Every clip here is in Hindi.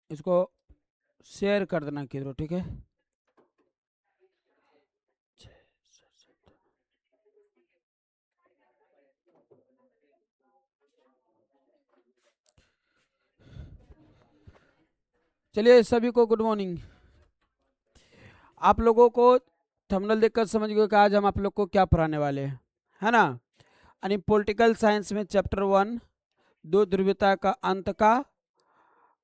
इसको शेयर कर देना किधर, ठीक है। चलिए सभी को गुड मॉर्निंग। आप लोगों को थंबनेल देखकर समझ गए कि आज हम आप लोग को क्या पढ़ाने वाले हैं, है ना। यानी पॉलिटिकल साइंस में चैप्टर 1 दो ध्रुवीयता का अंत का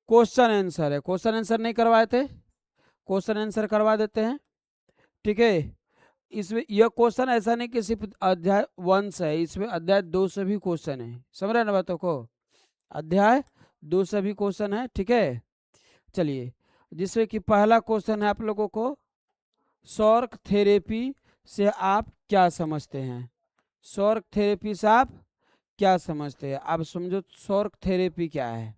क्वेश्चन आंसर है। क्वेश्चन आंसर नहीं करवाए थे, क्वेश्चन आंसर करवा देते हैं, ठीक है। इसमें यह क्वेश्चन ऐसा नहीं कि सिर्फ अध्याय 1 से है, इसमें अध्याय 2 से भी क्वेश्चन है। समझ रहे ना बातों को, अध्याय 2 से भी क्वेश्चन है, ठीक है। चलिए, जिसमें कि पहला क्वेश्चन है आप लोगों को, शॉर्क थेरेपी से आप क्या समझते हैं। शॉर्क थेरेपी से आप क्या समझते हैं, आप समझो शॉर्क थेरेपी क्या है।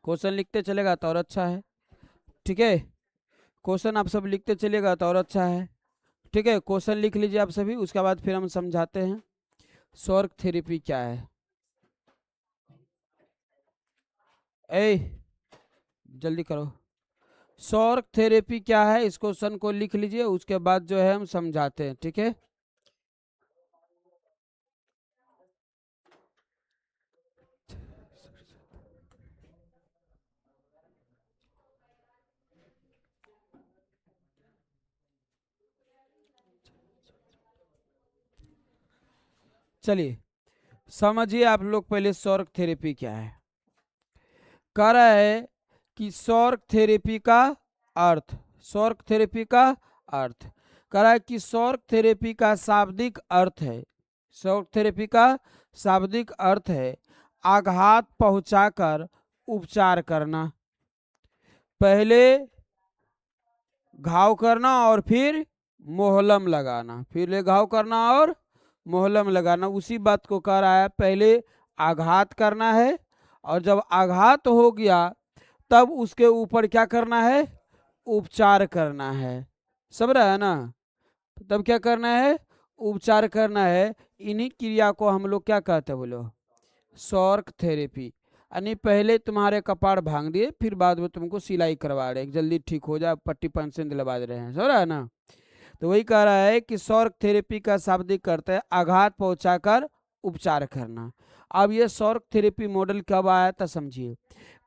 क्वेश्चन लिखते चलेगा तो और अच्छा है, ठीक है। क्वेश्चन आप सब लिखते चलेगा तो और अच्छा है, ठीक है। क्वेश्चन लिख लीजिए आप सभी, उसके बाद फिर हम समझाते हैं शॉर्क थेरेपी क्या है। ए जल्दी करो, शॉर्क थेरेपी क्या है, इस क्वेश्चन को लिख लीजिए, उसके बाद जो है हम समझाते हैं, ठीक है। चलिए समझिए आप लोग पहले शॉर्क थेरेपी क्या है। कह रहा है कि शॉर्क थेरेपी का अर्थ, शॉर्क थेरेपी का अर्थ कह रहा है कि शॉर्क थेरेपी का शाब्दिक अर्थ है, शॉर्क थेरेपी का शाब्दिक अर्थ है आघात पहुंचाकर उपचार करना। पहले घाव करना और फिर मोहलम लगाना, फिर घाव करना और मोहलम लगाना, उसी बात को कह रहा है। पहले आघात करना है और जब आघात हो गया तब उसके ऊपर क्या करना है, उपचार करना है। समझ रहा है ना, तब क्या करना है, उपचार करना है। इन्हीं क्रिया को हम लोग क्या कहते हैं, बोलो शॉर्क थेरेपी। यानी पहले तुम्हारे कपाड़ भांग दिए, फिर बाद में तुमको सिलाई करवा रहे, जल्दी ठीक हो जाए, पट्टी पेंसिल दिलवा दे रहे हैं। समझ रहा है ना। तो वही कह रहा है कि शॉर्क थेरेपी का शाब्दिक अर्थ है आघात पहुंचाकर उपचार करना। अब ये शॉर्क थेरेपी मॉडल कब आया था समझिए।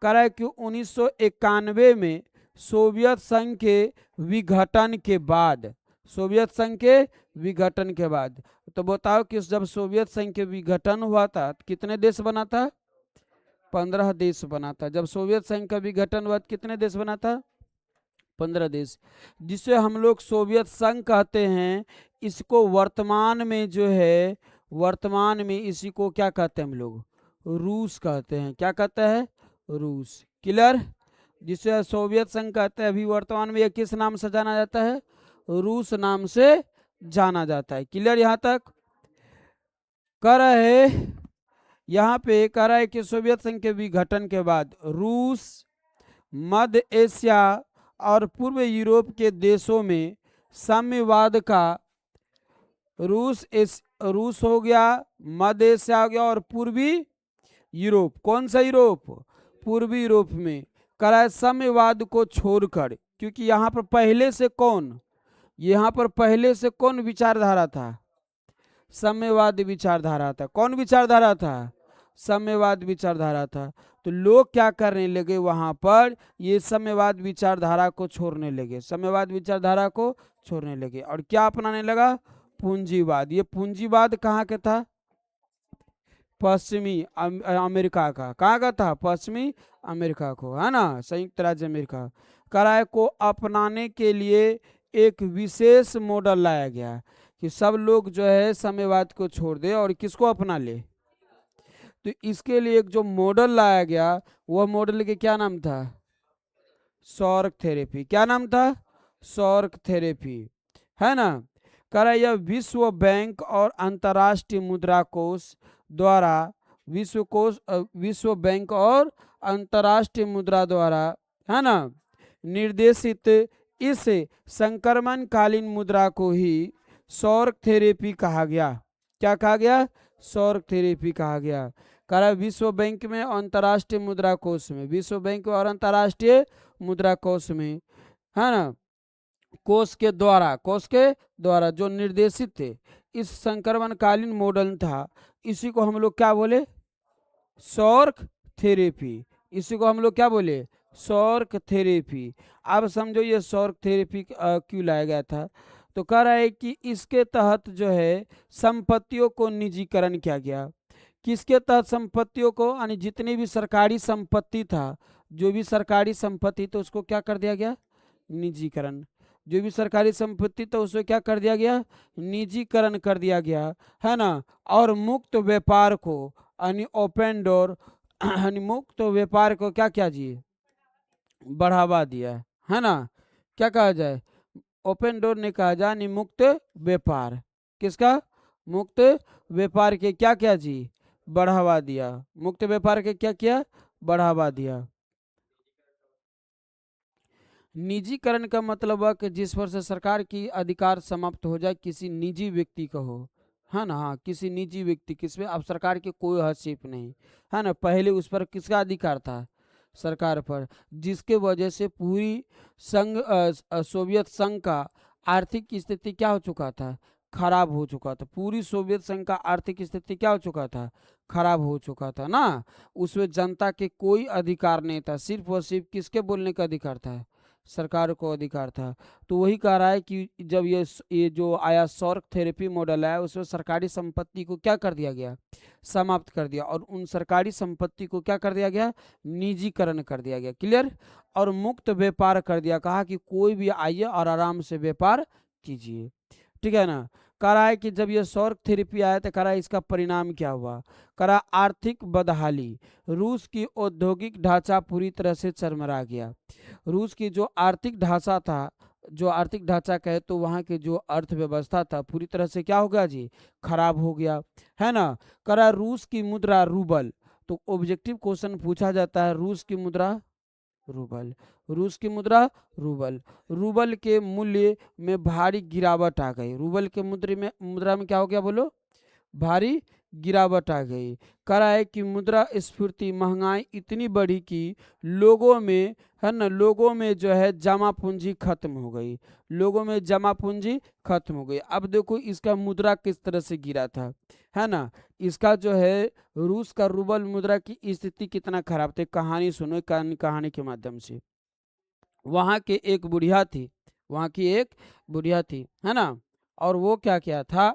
कह रहा है कि 1991 में सोवियत संघ के विघटन के बाद, सोवियत संघ के विघटन के बाद, तो बताओ कि जब सोवियत संघ के विघटन हुआ था कितने देश बना था, 15 देश बना था। जब सोवियत संघ का विघटन हुआ कितने देश बना था, 15 देश, जिसे हम लोग सोवियत संघ कहते हैं। इसको वर्तमान में जो है, वर्तमान में इसी को क्या कहते हैं हम लोग, रूस कहते हैं। क्या कहते हैं, रूस। क्लियर, जिसे सोवियत संघ कहते हैं, अभी वर्तमान में ये किस नाम से जाना जाता है, रूस नाम से जाना जाता है। क्लियर यहाँ तक। कह रहे यहाँ पे कह रहा है कि सोवियत संघ के विघटन के बाद रूस, मध्य एशिया और पूर्व यूरोप के देशों में साम्यवाद का, रूस हो गया, मध्य एशिया हो गया और पूर्वी यूरोप, कौन सा यूरोप, पूर्वी यूरोप में कराए साम्यवाद को छोड़कर, क्योंकि यहाँ पर पहले से कौन, यहाँ पर पहले से कौन विचारधारा था, साम्यवाद विचारधारा था। कौन विचारधारा था, साम्यवाद विचारधारा था। तो लोग क्या करने लगे वहां पर, ये साम्यवाद विचारधारा को छोड़ने लगे, साम्यवाद विचारधारा को छोड़ने लगे और क्या अपनाने लगा, पूंजीवाद। ये पूंजीवाद कहाँ का था, पश्चिमी अमेरिका का। कहाँ का था, पश्चिमी अमेरिका को, है ना, संयुक्त राज्य अमेरिका। कराए को अपनाने के लिए एक विशेष मॉडल लाया गया कि सब लोग जो है साम्यवाद को छोड़ दे और किसको अपना ले। तो इसके लिए एक जो मॉडल लाया गया, वह मॉडल के क्या नाम था, शॉर्क थेरेपी। क्या नाम था, शॉर्क थेरेपी, है ना। करा यह विश्व बैंक और अंतर्राष्ट्रीय मुद्रा कोष द्वारा, विश्व बैंक और अंतर्राष्ट्रीय मुद्रा द्वारा, है ना, निर्देशित इस संक्रमणकालीन मुद्रा को ही शॉर्क थेरेपी कहा गया। क्या कहा गया, शॉर्क थेरेपी कहा गया। कह रहा है विश्व बैंक में और अंतर्राष्ट्रीय मुद्रा कोष में, विश्व बैंक और अंतर्राष्ट्रीय मुद्रा कोष में, है ना, कोष के द्वारा जो निर्देशित थे। इस संक्रमणकालीन मॉडल था, इसी को हम लोग क्या बोले, शॉक थेरेपी। इसी को हम लोग क्या बोले, शॉक थेरेपी। अब समझो ये शॉक थेरेपी क्यों लाया गया था। तो कह रहा है कि इसके तहत जो है संपत्तियों को निजीकरण किया गया। किसके तहत संपत्तियों को, यानी जितनी भी सरकारी संपत्ति था, जो भी सरकारी संपत्ति तो उसको क्या कर दिया गया, निजीकरण। जो भी सरकारी संपत्ति तो उसको क्या कर दिया गया, निजीकरण कर दिया गया, है ना। और मुक्त व्यापार को, यानी ओपन डोर, यानी मुक्त व्यापार को क्या किया जी, बढ़ावा दिया, है ना। क्या कहा जाए, ओपन डोर ने कहा जाए, यानी मुक्त व्यापार, किसका, मुक्त व्यापार के क्या किया जी, बढ़ावा दिया। मुक्त व्यापार के क्या किया, बढ़ावा दिया। निजीकरण का मतलब है कि जिस पर से सरकार की अधिकार समाप्त हो जाए, किसी निजी व्यक्ति का हो, है ना। हाँ, किसी निजी व्यक्ति, किसमें अब सरकार के कोई हस्तक्षेप नहीं, है ना। पहले उस पर किसका अधिकार था, सरकार पर, जिसके वजह से पूरी सोवियत संघ का आर्थिक स्थिति क्या हो चुका था, खराब हो चुका था। पूरी सोवियत संघ का आर्थिक स्थिति क्या हो चुका था, खराब हो चुका था ना। उसमें जनता के कोई अधिकार नहीं था, सिर्फ और सिर्फ किसके बोलने का अधिकार था, सरकार को अधिकार था। तो वही कह रहा है कि जब ये जो आया शॉक थेरेपी मॉडल आया, उसमें सरकारी संपत्ति को क्या कर दिया गया, समाप्त कर दिया, और उन सरकारी संपत्ति को क्या कर दिया गया, निजीकरण कर दिया गया। क्लियर। और मुक्त व्यापार कर दिया, कहा कि कोई भी आइए और आराम से व्यापार कीजिए, ठीक है ना। कह रहा है कि जब ये शॉक थेरेपी आया तो कह रहा है इसका परिणाम क्या हुआ, कह रहा आर्थिक बदहाली, रूस की औद्योगिक ढांचा पूरी तरह से चरमरा गया। रूस की जो आर्थिक ढांचा था, जो आर्थिक ढांचा कहे तो वहाँ की जो अर्थव्यवस्था था पूरी तरह से क्या हो गया जी, खराब हो गया, है ना। कह रहा रूस की मुद्रा रूबल, तो ऑब्जेक्टिव क्वेश्चन पूछा जाता है, रूस की मुद्रा रूबल, रूस की मुद्रा रूबल, रूबल के मूल्य में भारी गिरावट आ गई। रूबल के मुद्रा में क्या हो गया बोलो, भारी गिरावट आ गई। कह रहा है कि मुद्रा स्फीति, महंगाई इतनी बढ़ी कि लोगों में, है ना, लोगों में जो है जमा पूंजी खत्म हो गई, लोगों में जमा पूंजी खत्म हो गई। अब देखो इसका मुद्रा किस तरह से गिरा था, है ना। इसका जो है रूस का रूबल मुद्रा की स्थिति कितना खराब थी, कहानी सुनो, कहानी के माध्यम से। वहां के एक बुढ़िया थी, वहां की एक बुढ़िया थी, है ना। और वो क्या किया था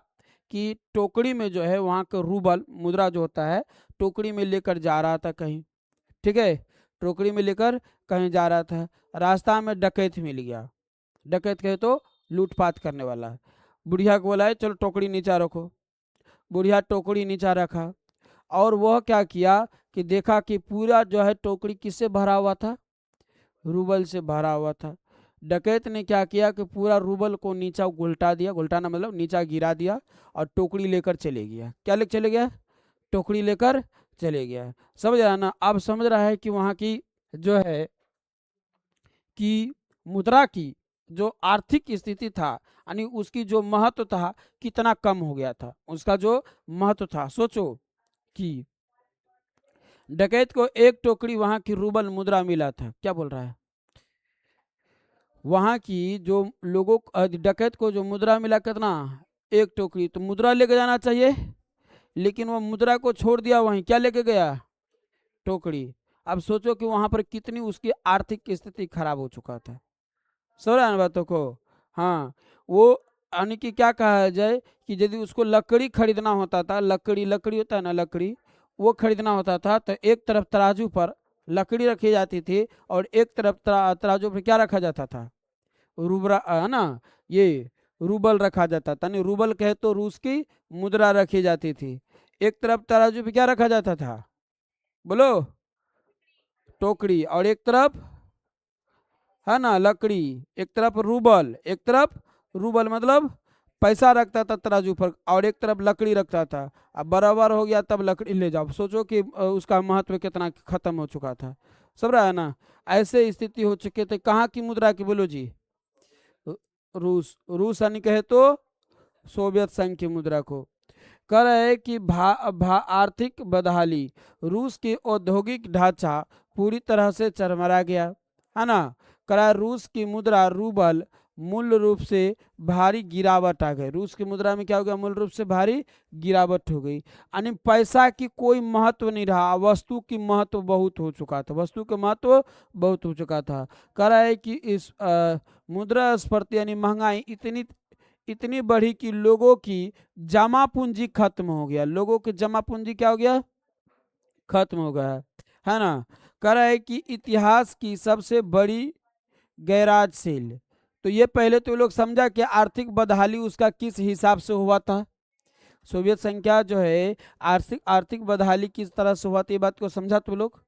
कि टोकरी में जो है वहाँ का रूबल मुद्रा जो होता है, टोकरी में लेकर जा रहा था कहीं, ठीक है, टोकरी में लेकर कहीं जा रहा था। रास्ता में डकैत मिल गया, डकैत कहे तो लूटपाट करने वाला। बुढ़िया को बोला है चलो टोकरी नीचा रखो। बुढ़िया टोकरी नीचा रखा, और वह क्या किया कि देखा कि पूरा जो है टोकरी किससे भरा हुआ था, रूबल से भरा हुआ था। डकैत ने क्या किया कि पूरा रूबल को नीचा उल्टा दिया, उल्टाना मतलब नीचा गिरा दिया, और टोकरी लेकर चले गया। क्या लेकर चले गया, टोकरी लेकर चले गया। समझ रहा ना। अब समझ रहा है कि वहाँ की जो है कि मुद्रा की जो आर्थिक स्थिति था, यानी उसकी जो महत्व था कितना कम हो गया था, उसका जो महत्व था। सोचो कि डकैत को एक टोकरी वहां की रूबल मुद्रा मिला था, क्या बोल रहा है, वहां की जो लोगों डकैत को जो मुद्रा मिला कितना, एक टोकरी। तो मुद्रा लेके जाना चाहिए, लेकिन वो मुद्रा को छोड़ दिया वहीं, क्या लेके गया, टोकरी। अब सोचो कि वहां पर कितनी उसकी आर्थिक स्थिति खराब हो चुका था। समझ रहे हैं बातों को। हाँ, वो यानी कि क्या कहा जाए कि यदि उसको लकड़ी खरीदना होता था, लकड़ी लकड़ी होता है ना, लकड़ी वो खरीदना होता था, तो एक तरफ तराजू पर लकड़ी रखी जाती थी, और एक तरफ तराजू पर क्या रखा जाता था, रूबरा, है ना, ये रूबल रखा जाता था। नहीं, रूबल कहे तो रूस की मुद्रा रखी जाती थी। एक तरफ तराजू पे क्या रखा जाता था बोलो, टोकरी, और एक तरफ, है ना, लकड़ी, एक तरफ रूबल, एक तरफ रूबल मतलब पैसा रखता था तराजू पर, और एक तरफ लकड़ी रखता था। अब बराबर हो गया तब लकड़ी ले जाओ। सोचो कि उसका महत्व कितना खत्म हो चुका था। सब रहा है ना। ऐसे स्थिति हो चुके थे। कहाँ की मुद्रा की बोलो जी, रूस, रूस यानी कहे तो सोवियत संघ की मुद्रा को। कह रहे हैं कि आर्थिक बदहाली, रूस की औद्योगिक ढांचा पूरी तरह से चरमरा गया, है ना। कह रहा है रूस की मुद्रा रूबल मूल रूप से भारी गिरावट आ गई। रूस की मुद्रा में क्या हो गया, मूल रूप से भारी गिरावट हो गई। यानी पैसा की कोई महत्व नहीं रहा, वस्तु की महत्व बहुत हो चुका था, वस्तु का महत्व बहुत हो चुका था। कह रहा है कि इस मुद्रास्फीति यानी महंगाई इतनी इतनी बढ़ी कि लोगों की जमा पूंजी खत्म हो गया, लोगों की जमा पूंजी क्या हो गया, खत्म हो गया, है ना। कह रहा है कि इतिहास की सबसे बड़ी गैराज सेल। तो ये पहले तो लोग समझा कि आर्थिक बदहाली उसका किस हिसाब से हुआ था, सोवियत संख्या जो है आर्थिक आर्थिक बदहाली किस तरह से हुआ था, ये बात को समझा तो लोग।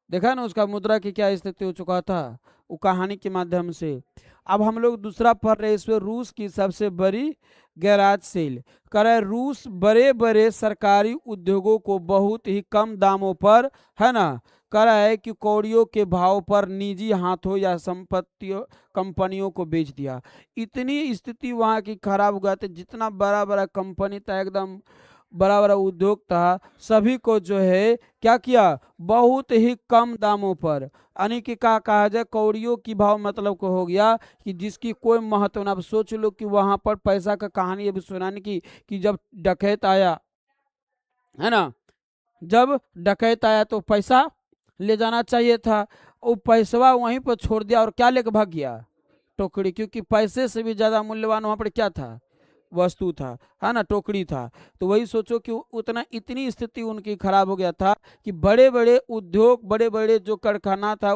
देखा ना उसका मुद्रा की क्या स्थिति हो चुका था, वो कहानी के माध्यम से। अब हम लोग दूसरा पढ़ रहे इसमें रूस की सबसे बड़ी गैराज सेल। कह रहे रूस बड़े बड़े सरकारी उद्योगों को बहुत ही कम दामों पर, है ना, कह रहा है कि कौड़ियों के भाव पर निजी हाथों या संपत्तियों कंपनियों को बेच दिया। इतनी स्थिति वहां की खराब हो गया था, जितना बड़ा बड़ा कंपनी था, एकदम बड़ा बड़ा उद्योग था, सभी को जो है क्या किया, बहुत ही कम दामों पर, यानी कि क्या कहा जाए, कौड़ियों की भाव मतलब को हो गया कि जिसकी कोई महत्व ना। अब सोच लो कि वहां पर पैसा का कहानी अभी सुनाने की, कि जब डकैत आया, है ना, जब डकैत आया तो पैसा ले जाना चाहिए था, वो पैसवा वहीं पर छोड़ दिया और क्या लेकर भाग गया, टोकरी। क्योंकि पैसे से भी ज्यादा मूल्यवान वहां पर क्या था, वस्तु था, है ना, टोकरी था। तो वही सोचो कि उतना इतनी स्थिति उनकी खराब हो गया था कि बड़े बड़े उद्योग, बड़े बड़े जो कारखाना था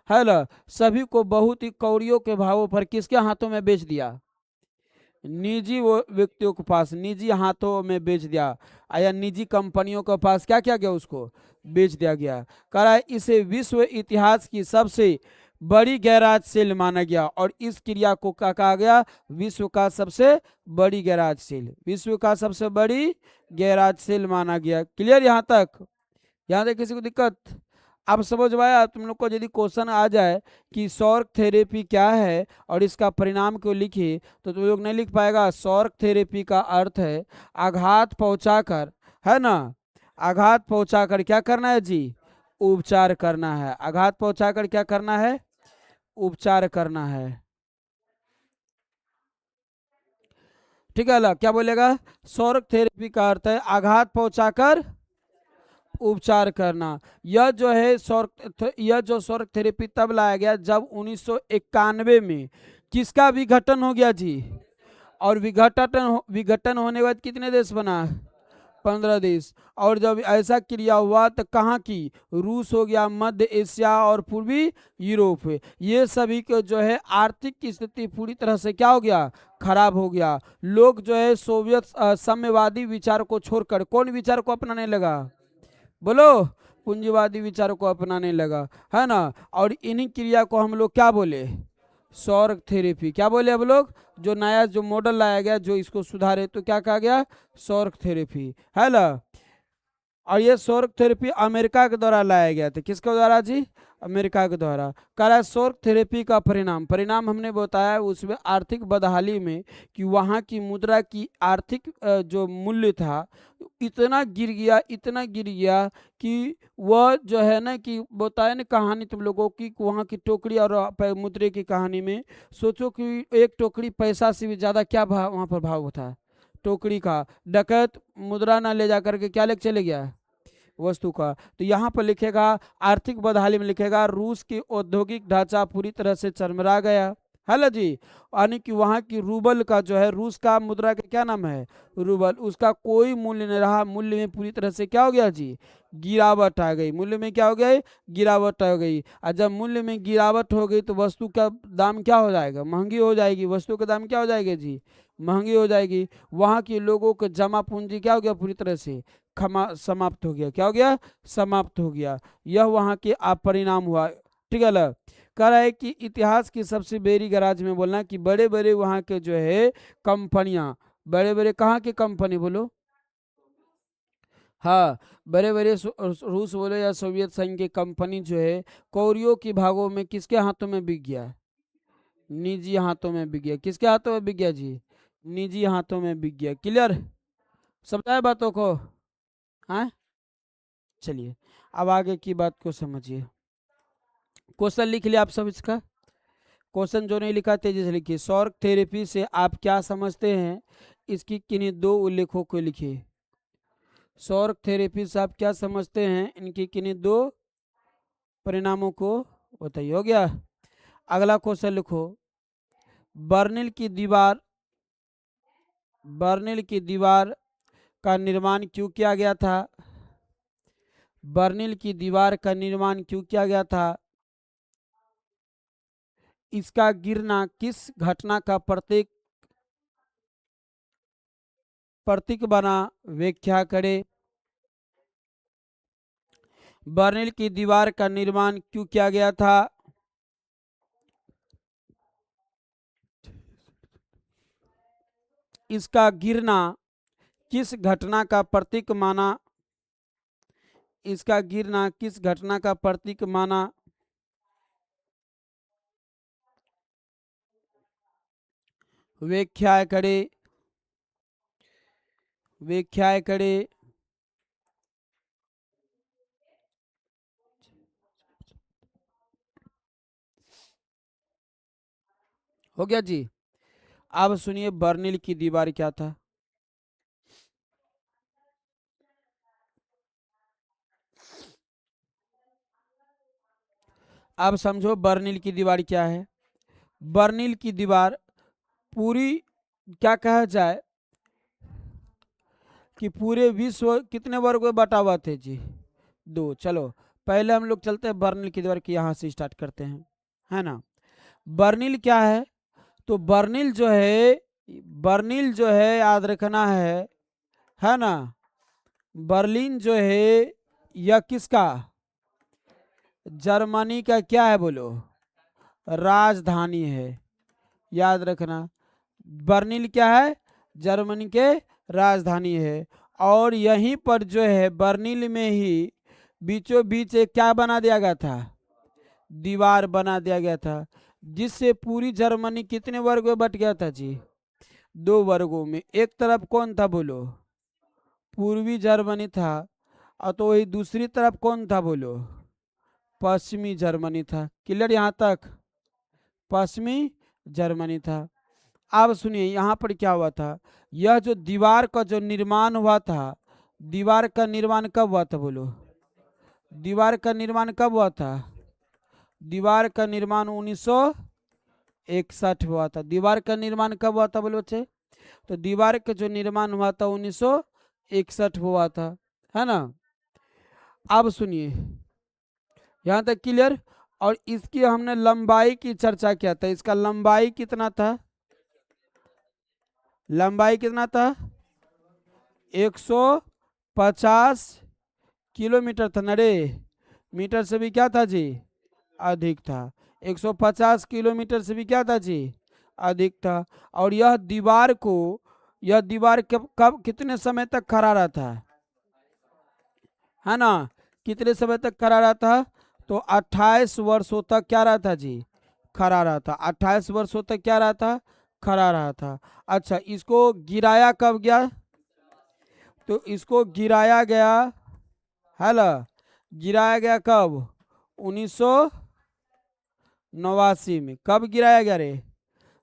है ना, सभी को बहुत ही कौड़ियों के भावों पर किसके हाथों में बेच दिया, निजी वो व्यक्तियों के पास, निजी हाथों में बेच दिया, या निजी कंपनियों के पास क्या किया गया, उसको बेच दिया गया। कह रहा है इसे विश्व इतिहास की सबसे बड़ी गैराज सेल माना गया, और इस क्रिया को क्या कहा गया, विश्व का सबसे बड़ी गैराज सेल, विश्व का सबसे बड़ी गैराज सेल माना गया। क्लियर यहाँ तक, यहाँ तक किसी को दिक्कत। अब समझ में आया तुम लोग को। यदि क्वेश्चन आ जाए कि सौर थेरेपी क्या है और इसका परिणाम क्यों लिखिए, तो तुम लोग नहीं लिख पाएगा। सौर थेरेपी का अर्थ है आघात पहुंचाकर, है ना, आघात पहुंचाकर क्या करना है जी, उपचार करना है। आघात पहुंचाकर क्या करना है, उपचार करना है। ठीक है, क्या बोलेगा, सौर थेरेपी का अर्थ है आघात पहुंचाकर उपचार करना। यह जो सौर थेरेपी तब लाया गया जब 1991 में किसका विघटन हो गया जी, और विघटन होने के बाद कितने देश बना, 15 देश। और जब ऐसा क्रिया हुआ तो कहाँ की, रूस हो गया, मध्य एशिया और पूर्वी यूरोप, ये सभी को जो है आर्थिक की स्थिति पूरी तरह से क्या हो गया, खराब हो गया। लोग जो है सोवियत साम्यवादी विचार को छोड़कर कौन विचार को अपनाने लगा, बोलो, पूंजीवादी विचारों को अपनाने लगा, है ना। और इन्हीं क्रिया को हम लोग क्या बोले, सौर थेरेपी। क्या बोले अब लोग, जो नया जो मॉडल लाया गया जो इसको सुधारे, तो क्या कहा गया, सौर थेरेपी, है ना। और ये सौर थेरेपी अमेरिका के द्वारा लाया गया था, किसके द्वारा जी, अमेरिका के द्वारा। कह रहा है सौर थेरेपी का परिणाम, परिणाम हमने बताया उसमें आर्थिक बदहाली में, कि वहाँ की मुद्रा की आर्थिक जो मूल्य था इतना गिर गया, इतना गिर गया कि वह जो है ना, कि बताया ना कहानी तुम लोगों की, वहाँ की टोकरी और मुद्रे की कहानी में, सोचो कि एक टोकरी पैसा से भी ज्यादा क्या भाव वहाँ पर भाव था, टोकरी का। डकैत मुद्रा ना ले जा करके क्या लेके चले गया, वस्तु का। तो यहाँ पर लिखेगा आर्थिक बदहाली में लिखेगा रूस की औद्योगिक ढांचा पूरी तरह से चरमरा गया, है ना जी। यानी कि वहाँ की रूबल का जो है, रूस का मुद्रा का क्या नाम है, रूबल, उसका कोई मूल्य नहीं रहा, मूल्य में पूरी तरह से क्या हो गया जी, गिरावट आ गई, मूल्य में क्या हो गई, गिरावट आ गई। और जब मूल्य में गिरावट हो गई तो वस्तु का दाम क्या हो जाएगा, महंगी हो जाएगी, वस्तु का दाम क्या हो जाएगा जी, महंगी हो जाएगी। वहाँ के लोगों का जमा पूंजी क्या हो गया, पूरी तरह से समाप्त हो गया, क्या हो गया, समाप्त हो गया। यह वहाँ के परिणाम हुआ। ठीक है, कह रहा है कि इतिहास की सबसे बड़ी गराज में बोलना कि बड़े बड़े वहाँ के जो है कंपनियां, बड़े बड़े कहाँ के कंपनी बोलो, हाँ, बड़े बड़े रूस बोलो या सोवियत संघ की कंपनी जो है कौड़ियों की भागों में किसके हाथों में बिक गया, निजी हाथों में बिक गया। किसके हाथों में बिक गया जी, निजी हाथों में बिक गया। क्लियर। समझाए बातों को? हाँ, चलिए अब आगे की बात को समझिए। क्वेश्चन लिख लिया आप सब इसका? क्वेश्चन जो नहीं लिखा तेजी से लिखिए। सौर थेरेपी से आप क्या समझते हैं, इसकी किन्हीं दो उल्लेखों को लिखिए। सौर थेरेपी से आप क्या समझते हैं, इनकी किन्हीं दो परिणामों को बताइए। हो गया। अगला क्वेश्चन लिखो। बर्निल की दीवार, बर्निल की दीवार का निर्माण क्यों किया गया था? बर्निल की दीवार का निर्माण क्यों किया गया था? इसका गिरना किस घटना का प्रतीक बना? व्याख्या करें। बर्निल की दीवार का निर्माण क्यों किया गया था? इसका गिरना किस घटना का प्रतीक माना? इसका गिरना किस घटना का प्रतीक माना? व्याख्या करें। व्याख्या करें। हो गया जी। अब सुनिए बर्निल की दीवार क्या था। अब समझो बर्निल की दीवार क्या है। बर्निल की दीवार पूरी, क्या कहा जाए कि पूरे विश्व कितने वर्ग में बटा हुआ थे जी? दो। चलो पहले हम लोग चलते हैं बर्निल की दीवार की, यहाँ से स्टार्ट करते हैं, है ना। बर्निल क्या है? तो बर्निल जो है, बर्निल जो है याद रखना है ना। बर्लिन जो है यह किसका, जर्मनी का क्या है बोलो, राजधानी है। याद रखना बर्निल क्या है, जर्मनी के राजधानी है। और यहीं पर जो है बर्निल में ही बीचों बीच एक क्या बना दिया गया था, दीवार बना दिया गया था, जिससे पूरी जर्मनी कितने वर्गों में बट गया था जी? दो वर्गों में। एक तरफ कौन था बोलो, पूर्वी जर्मनी था, और तो वही दूसरी तरफ कौन था बोलो, पश्चिमी जर्मनी था। क्लियर यहाँ तक? पश्चिमी जर्मनी था। अब सुनिए यहाँ पर क्या हुआ था, यह जो दीवार का जो निर्माण हुआ था, दीवार का निर्माण कब हुआ था बोलो, दीवार का निर्माण कब हुआ था? दीवार का निर्माण 1961 हुआ था। दीवार का निर्माण कब हुआ था बोलो बच्चे? तो दीवार का जो निर्माण हुआ था 1961 हुआ था, है ना। अब सुनिए यहाँ तक क्लियर। और इसकी हमने लंबाई की चर्चा किया था। इसका लंबाई कितना था? लंबाई कितना था? 150 किलोमीटर था। नरे मीटर से भी क्या था जी, अधिक था। 150 किलोमीटर से भी क्या था जी, अधिक था। और यह दीवार को, यह दीवार कब कितने समय तक खड़ा रहा था, है ना। कितने समय तक खड़ा रहा था? तो 28 वर्षों तक क्या रहा था जी, खड़ा रहा था। 28 वर्षों तक क्या रहा था, खड़ा रहा था। अच्छा इसको गिराया कब गया? तो इसको गिराया गया, है ना, गिराया गया कब? 1989 में। कब गिराया गया रे?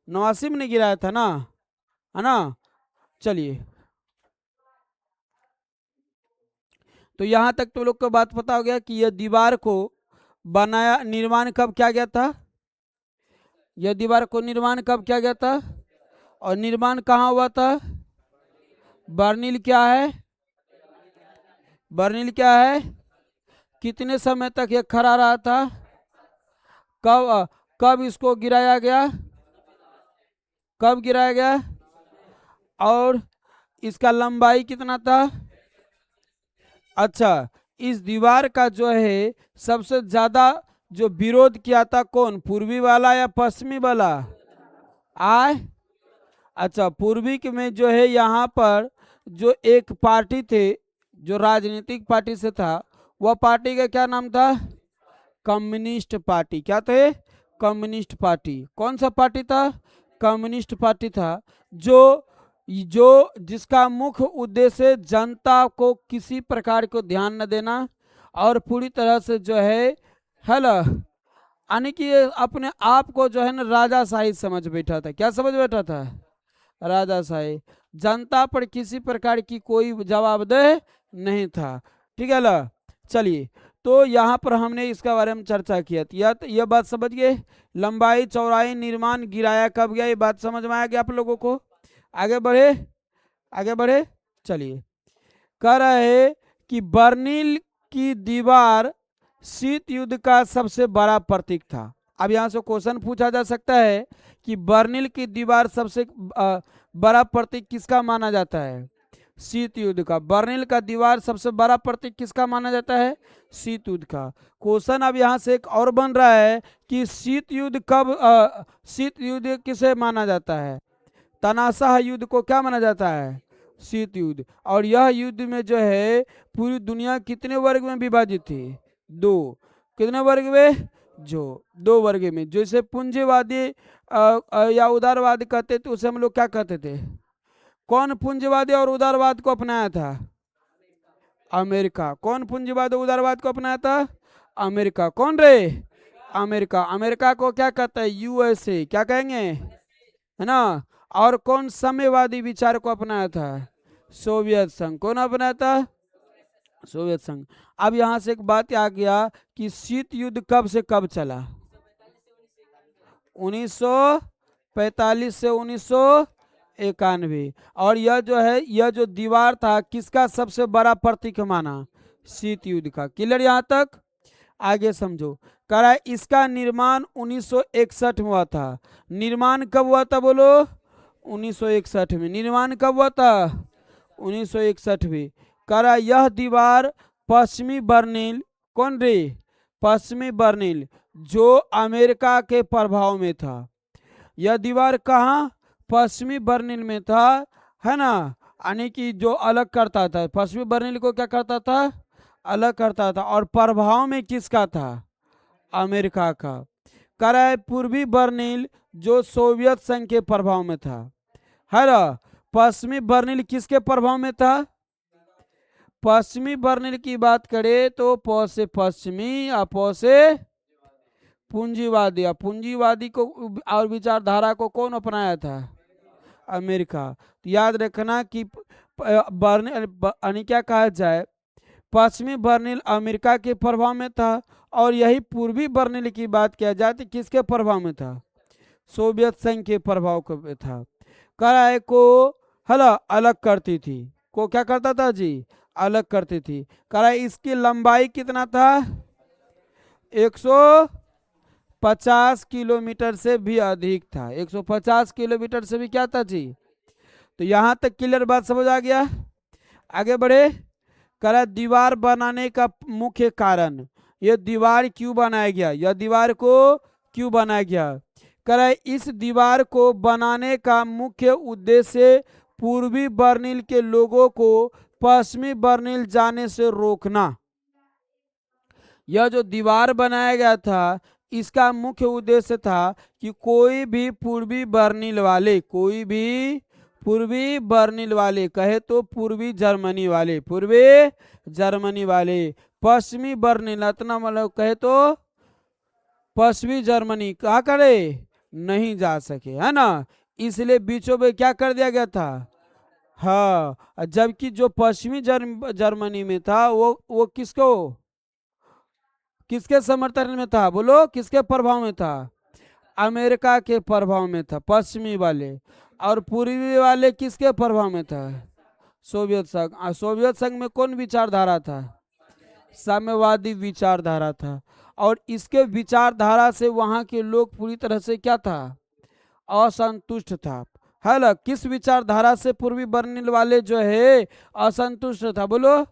89 में नहीं गिराया था ना, है ना। चलिए तो यहाँ तक तो लोग को बात पता हो गया कि यह दीवार को बनाया, निर्माण कब किया गया था? यह दीवार को निर्माण कब किया गया था? और निर्माण कहाँ हुआ था? बर्निल क्या है, बर्निल क्या है? कितने समय तक यह खड़ा रहा था? कब, कब इसको गिराया गया? कब गिराया गया? और इसका लंबाई कितना था? अच्छा इस दीवार का जो है सबसे ज्यादा जो विरोध किया था कौन, पूर्वी वाला या पश्चिमी वाला? आय, अच्छा पूर्वी के में जो है यहाँ पर जो एक पार्टी थे, जो राजनीतिक पार्टी से था, वह पार्टी का क्या नाम था? Communist party. क्या थे? Communist party. कौन सा पार्टी था? कम्युनिस्ट पार्टी था। जो जो जिसका मुख्य उद्देश्य जनता को किसी प्रकार को ध्यान न देना और पूरी तरह से जो है ना, यानी कि ये अपने आप को जो है ना राजाशाही समझ बैठा था। क्या समझ बैठा था? राजाशाही। जनता पर किसी प्रकार की कोई जवाबदेह नहीं था। ठीक है ना। चलिए, तो यहाँ पर हमने इसके बारे में चर्चा किया था। यह बात समझ गए। लंबाई, चौड़ाई, निर्माण, गिराया कब गया, ये बात समझ में आ गया आप लोगों को। आगे बढ़े, आगे बढ़े। चलिए, कह रहे हैं कि बर्लिन की दीवार शीत युद्ध का सबसे बड़ा प्रतीक था। अब यहाँ से क्वेश्चन पूछा जा सकता है कि बर्लिन की दीवार सबसे बड़ा प्रतीक किसका माना जाता है? शीत युद्ध का। बर्लिन का दीवार सबसे बड़ा प्रतीक किसका माना जाता है? शीत युद्ध का। क्वेश्चन अब यहाँ से एक और बन रहा है कि शीत युद्ध कब शीत युद्ध किसे माना जाता है? तानाशाह युद्ध को क्या माना जाता है? शीत युद्ध। और यह युद्ध में जो है पूरी दुनिया कितने वर्ग में विभाजित थी? दो। कितने वर्ग में? जो दो वर्ग में। जैसे पूंजीवादी या उदारवाद कहते थे, उसे हम लोग क्या कहते थे? कौन पूंजीवादी और उदारवाद को अपनाया था? अमेरिका। कौन पूंजीवाद और उदारवाद को अपनाया था? अमेरिका। कौन रे? अमेरिका। अमेरिका को क्या कहता है? यूएसए। क्या कहेंगे, है ना। और कौन साम्यवादी विचार को अपनाया था? सोवियत संघ। कौन अपनाया था? सोवियत संघ। अब यहां से एक बात आ गया कि शीत युद्ध कब से कब चला? 1945 से 1991। और यह जो है, यह जो दीवार था किसका सबसे बड़ा प्रतीक माना? शीत युद्ध का। क्लियर यहाँ तक? आगे समझो। कह रहा है इसका निर्माण 1961 में हुआ था। निर्माण कब हुआ था बोलो? 1961 में। निर्माण कब हुआ था? 1961 में। कह रहा यह दीवार पश्चिमी बर्लिन, कौन रे? पश्चिमी बर्लिन, जो अमेरिका के प्रभाव में था। यह दीवार कहाँ? पश्चिमी बर्लिन में था, है ना। यानी कि जो अलग करता था, पश्चिमी बर्लिन को क्या करता था? अलग करता था। और प्रभाव में किसका था? अमेरिका का। कह रहा है पूर्वी बर्लिन जो सोवियत संघ के प्रभाव में था, है ना। पश्चिमी बर्लिन किसके प्रभाव में था? पश्चिमी बर्लिन की बात करें तो प से पश्चिमी, प से पूंजीवादी। पूंजीवादी को और विचारधारा को कौन अपनाया था? अमेरिका। तो याद रखना कि बर्लिन क्या कहा जाए, पश्चिमी बर्लिन अमेरिका के प्रभाव में था। और यही पूर्वी बर्लिन की बात किया जाए तो किसके प्रभाव में था? सोवियत संघ के प्रभाव में था। कराए को हला अलग करती थी। को क्या करता था जी? अलग करती थी। कराए इसकी लंबाई कितना था? 150 किलोमीटर से भी अधिक था। 150 किलोमीटर से भी क्या था जी? तो यहां तक क्लियर बात समझ आ गया। आगे बढ़े। करा दीवार बनाने का मुख्य कारण, यह दीवार क्यों बनाया गया? यह दीवार को क्यों बनाया गया? करा इस दीवार को बनाने का मुख्य उद्देश्य पूर्वी बर्लिन के लोगों को पश्चिमी बर्लिन जाने से रोकना। यह जो दीवार बनाया गया था इसका मुख्य उद्देश्य था कि कोई भी पूर्वी बर्लिन वाले, कोई भी पूर्वी बर्लिन वाले, कहे तो पूर्वी जर्मनी वाले, पूर्वी जर्मनी वाले पश्चिमी बर्लिन, इतना मतलब कहे तो पश्चिमी जर्मनी कहा करे नहीं जा सके, है ना। इसलिए बीचों में क्या कर दिया गया था? हाँ, जबकि जो पश्चिमी जर्मनी में था वो किसके समर्थन में था? बोलो, किसके प्रभाव में था? अमेरिका के प्रभाव में था पश्चिमी वाले। और पूर्वी वाले किसके प्रभाव में था? सोवियत संघ। सोवियत संघ में कौन विचारधारा था? साम्यवादी विचारधारा था। और इसके विचारधारा से वहां के लोग पूरी तरह से क्या था? असंतुष्ट था, है ना। किस विचारधारा से पूर्वी बर्लिन वाले जो है असंतुष्ट था? बोलो,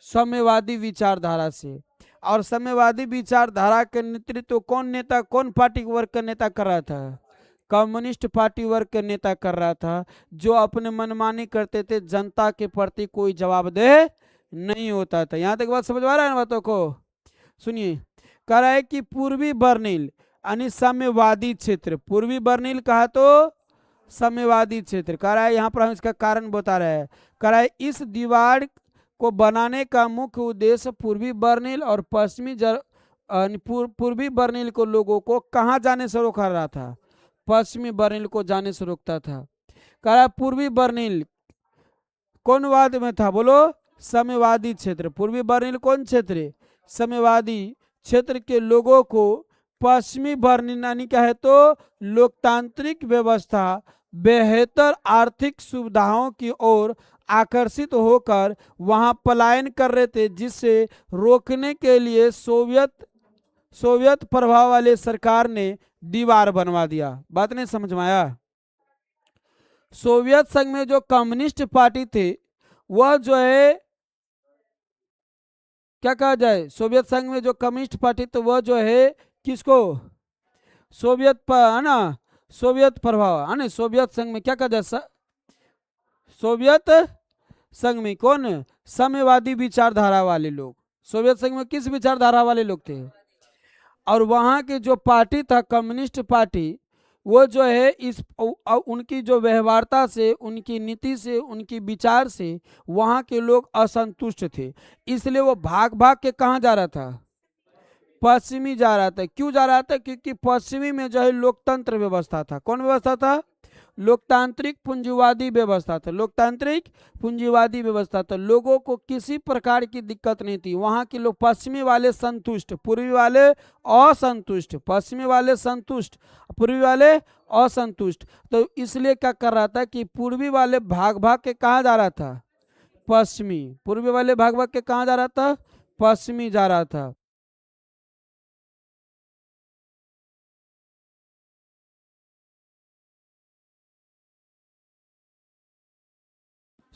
साम्यवादी विचारधारा से। और साम्यवादी विचारधारा के नेतृत्व कौन नेता, कौन पार्टी वर्ग का नेता कर रहा था? कम्युनिस्ट पार्टी वर्ग का नेता कर रहा था, जो अपने मनमानी करते थे, जनता के प्रति कोई जवाबदेह नहीं होता था। यहां तक बात समझ आ रहा है ना बातों को? सुनिए, कह रहा है कि पूर्वी बर्लिन यानी साम्यवादी क्षेत्र। पूर्वी बर्लिन कहा तो साम्यवादी क्षेत्र। कह रहा है यहाँ पर हम इसका कारण बता रहे हैं। कह रहा है इस दीवार को बनाने का मुख्य उद्देश्य पूर्वी बर्लिन और पश्चिमी पूर्वी बर्लिन को लोगों को कहाँ जाने से रोक रहा था? पश्चिमी बर्लिन को जाने से रोकता था। कह रहा है पूर्वी बर्लिन कौन वाद में था? बोलो, साम्यवादी क्षेत्र। पूर्वी बर्लिन कौन क्षेत्र? साम्यवादी क्षेत्र के लोगों को पश्चिमी बर्लिन यानी क्या है तो लोकतांत्रिक व्यवस्था, बेहतर आर्थिक सुविधाओं की ओर आकर्षित होकर वहां पलायन कर रहे थे, जिससे रोकने के लिए सोवियत प्रभाव वाले सरकार ने दीवार बनवा दिया। बात नहीं समझ में आया? सोवियत संघ में जो कम्युनिस्ट पार्टी थे वह जो है क्या कहा जाए, सोवियत संघ में जो कम्युनिस्ट पार्टी तो वह जो है किसको? है ना, सोवियत प्रभाव है ना। सोवियत संघ में क्या कहा जाए? सोवियत संघ में कौन? साम्यवादी विचारधारा वाले लोग। सोवियत संघ में किस विचारधारा वाले लोग थे? और वहां के जो पार्टी था कम्युनिस्ट पार्टी, वो जो है इस उनकी जो व्यवहारता से, उनकी नीति से, उनकी विचार से वहां के लोग असंतुष्ट थे। इसलिए वो भाग भाग के कहाँ जा रहा था? पश्चिमी जा रहा था। क्यों जा रहा था? क्योंकि पश्चिमी में जो है लोकतंत्र व्यवस्था था। कौन व्यवस्था था? लोकतांत्रिक पूंजीवादी व्यवस्था था। लोकतांत्रिक पूंजीवादी व्यवस्था था। लोगों को किसी प्रकार की दिक्कत नहीं थी। वहां के लोग, पश्चिमी वाले संतुष्ट, पूर्वी वाले असंतुष्ट। पश्चिमी वाले संतुष्ट, पूर्वी वाले असंतुष्ट। तो इसलिए क्या कर रहा था कि पूर्वी वाले भाग भाग के कहाँ जा रहा था? पश्चिमी। पूर्वी वाले भाग भाग के कहाँ जा रहा था? पश्चिमी जा रहा था।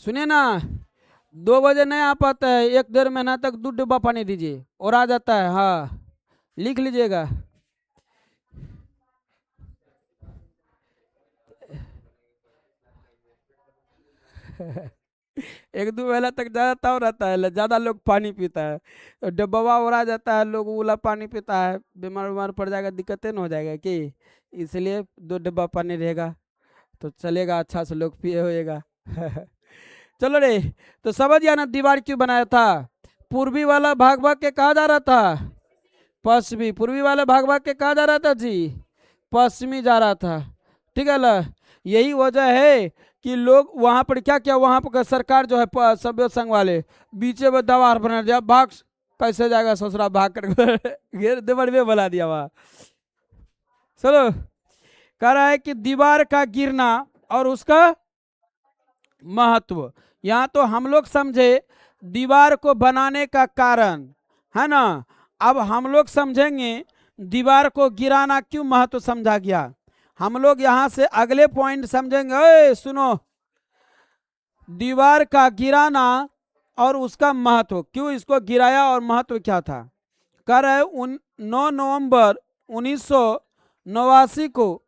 सुनिए ना, 2 बजे नहीं आ पाता है, 1-1.5 महीना तक 2 डिब्बा पानी दीजिए और आ जाता है। हाँ, लिख लीजिएगा। एक दो महीना तक ज्यादा रहता है, ज्यादा लोग पानी पीता है तो डब्बा और आ जाता है, लोग उला पानी पीता है, बीमार बीमार पड़ जाएगा, दिक्कतें न हो जाएगा कि, इसलिए 2 डिब्बा पानी रहेगा तो चलेगा, अच्छा से लोग पिए होएगा। चलो रे, तो समझ गया ना दीवार क्यों बनाया था? पूर्वी वाला भाग भाग के कहा जा रहा था? पश्चिमी। पूर्वी वाला भाग भाग के कहा जा रहा था जी? पश्चिमी जा रहा था। ठीक है ना? यही वजह है कि लोग वहां पर क्या क्या, वहां पर सरकार जो है सोवियत संघ वाले बीचे में दीवार बना दिया, भाग कैसे जाएगा ससुरा, भाग कर घेर दीवार में बना दिया वहां। चलो, कह रहा है कि दीवार का गिरना और उसका महत्व। यहाँ तो हम लोग समझे दीवार को बनाने का कारण, है ना। अब हम लोग समझेंगे दीवार को गिराना क्यों महत्व समझा गया। हम लोग यहाँ से अगले पॉइंट समझेंगे। ओए सुनो, दीवार का गिराना और उसका महत्व, क्यों इसको गिराया और महत्व क्या था। कह रहे 9 नवंबर 1989 को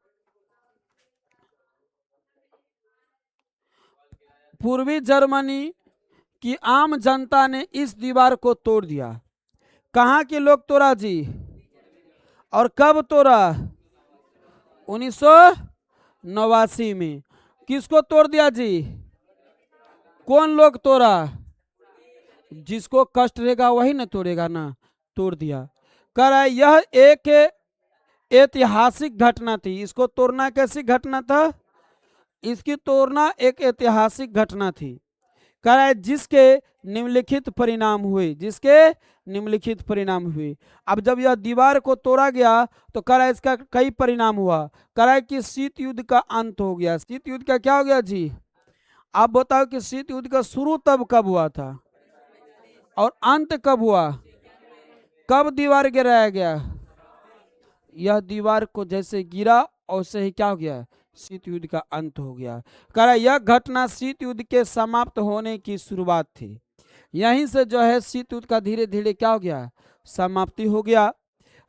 पूर्वी जर्मनी की आम जनता ने इस दीवार को तोड़ दिया। कहाँ के लोग तोड़ा जी? और कब तोड़ा? 1989 में। किसको तोड़ दिया जी? कौन लोग तोड़ा? जिसको कष्ट रहेगा वही ना तोड़ेगा ना, तोड़ दिया। कह रहा है यह एक ऐतिहासिक घटना थी। इसको तोड़ना कैसी घटना था? इसकी तोड़ना एक ऐतिहासिक घटना थी। कह रहा है जिसके निम्नलिखित परिणाम हुए, जिसके निम्नलिखित परिणाम हुए। अब जब यह दीवार को तोड़ा गया तो कह रहा है इसका कई परिणाम हुआ। कह रहा है कि शीत युद्ध का अंत हो गया। शीत युद्ध का क्या हो गया जी? आप बताओ कि शीत युद्ध का शुरू तब कब हुआ था और अंत कब हुआ? कब दीवार गिराया गया? यह दीवार को जैसे गिरा वैसे ही क्या हो गया? शीत युद्ध का अंत हो गया। कह रहा यह घटना शीत युद्ध के समाप्त होने की शुरुआत थी। यहीं से जो है शीत युद्ध का धीरे धीरे क्या हो गया? समाप्ति हो गया,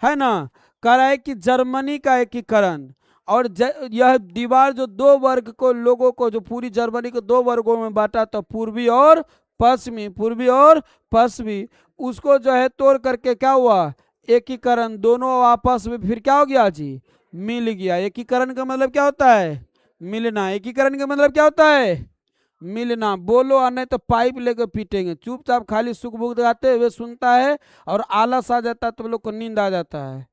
है ना। कह रहा है कि जर्मनी का एकीकरण और यह दीवार जो 2 वर्ग को, लोगों को, जो पूरी जर्मनी को 2 वर्गों में बांटा, तो पूर्वी और पश्चिमी, पूर्वी और पश्चिमी, उसको जो है तोड़ करके क्या हुआ? एकीकरण। दोनों आपस में फिर क्या हो गया जी? मिल गया। एकीकरण का मतलब क्या होता है? मिलना। एकीकरण का मतलब क्या होता है? मिलना। बोलो और नहीं तो पाइप लेकर पीटेंगे। चुपचाप खाली सुख भुख गाते हुए सुनता है और आलस आ जाता है, तो लोग को नींद आ जाता है।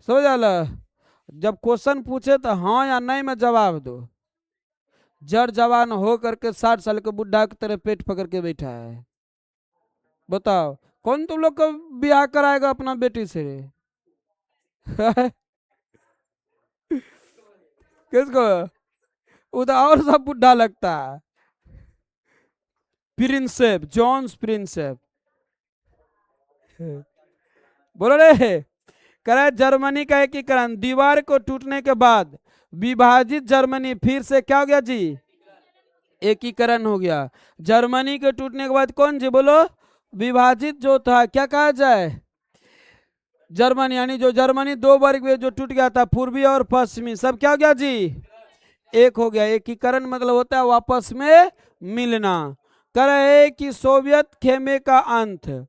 समझ आला? जब क्वेश्चन पूछे तो हाँ या नहीं में जवाब दो। जड़ जवान हो करके 60 साल के बुढ़ा की तरह पेट पकड़ के बैठा है। बताओ कौन तुम लोग को ब्याह कराएगा अपना बेटी से? किसको? वो तो और सब बुढ़ा लगता है। Prinsep, Johns Prinsep. बोलो रे। कह रहा है जर्मनी का एकीकरण। दीवार को टूटने के बाद विभाजित जर्मनी फिर से क्या हो गया जी? एकीकरण हो गया। जर्मनी के टूटने के बाद कौन जी? बोलो। विभाजित जो था क्या कहा जाए? जर्मनी, यानी जो जर्मनी दो वर्ग में जो टूट गया था, पूर्वी और पश्चिमी, सब क्या हो गया जी? एक हो गया। एकीकरण मतलब होता है वापस में मिलना। कह रहे हैं कि सोवियत खेमे का अंत,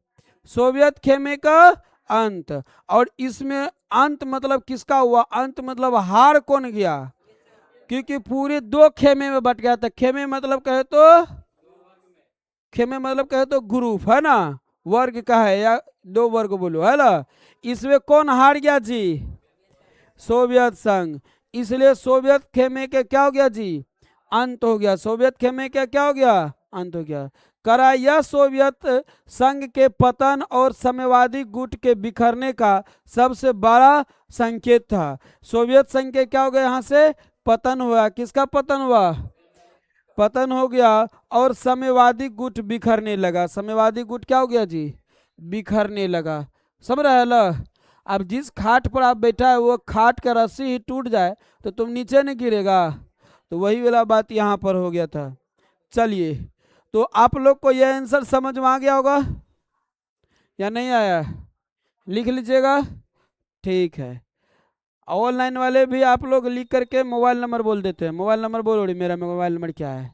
सोवियत खेमे का अंत। और इसमें अंत मतलब किसका हुआ? अंत मतलब हार कौन गया? क्योंकि पूरे दो खेमे में बट गया था। खेमे मतलब कहे तो, खेमे मतलब कहे तो ग्रुप है ना, वर्ग का है या दो वर्ग बोलो, है ना। इसमें कौन हार गया जी? सोवियत संघ। इसलिए सोवियत खेमे के क्या हो गया जी? अंत हो गया। सोवियत खेमे के क्या हो गया? अंत हो गया। करा यह सोवियत संघ के पतन और साम्यवादी गुट के बिखरने का सबसे बड़ा संकेत था। सोवियत संघ के क्या हो गया? यहाँ से पतन हुआ। किसका पतन हुआ? पतन हो गया। और साम्यवादी गुट बिखरने लगा। साम्यवादी गुट क्या हो गया जी? बिखरने लगा। समझ रहे हो? अब जिस खाट पर आप बैठा है वो खाट का रस्सी ही टूट जाए तो तुम नीचे नहीं गिरेगा। तो वही वाला बात यहाँ पर हो गया था। चलिए, तो आप लोग को यह आंसर समझ में आ गया होगा या नहीं आया? लिख लीजिएगा। ठीक है। ऑनलाइन वाले भी आप लोग लिख करके मोबाइल नंबर बोल देते हैं। मोबाइल नंबर बोलो। मेरा मोबाइल नंबर क्या है?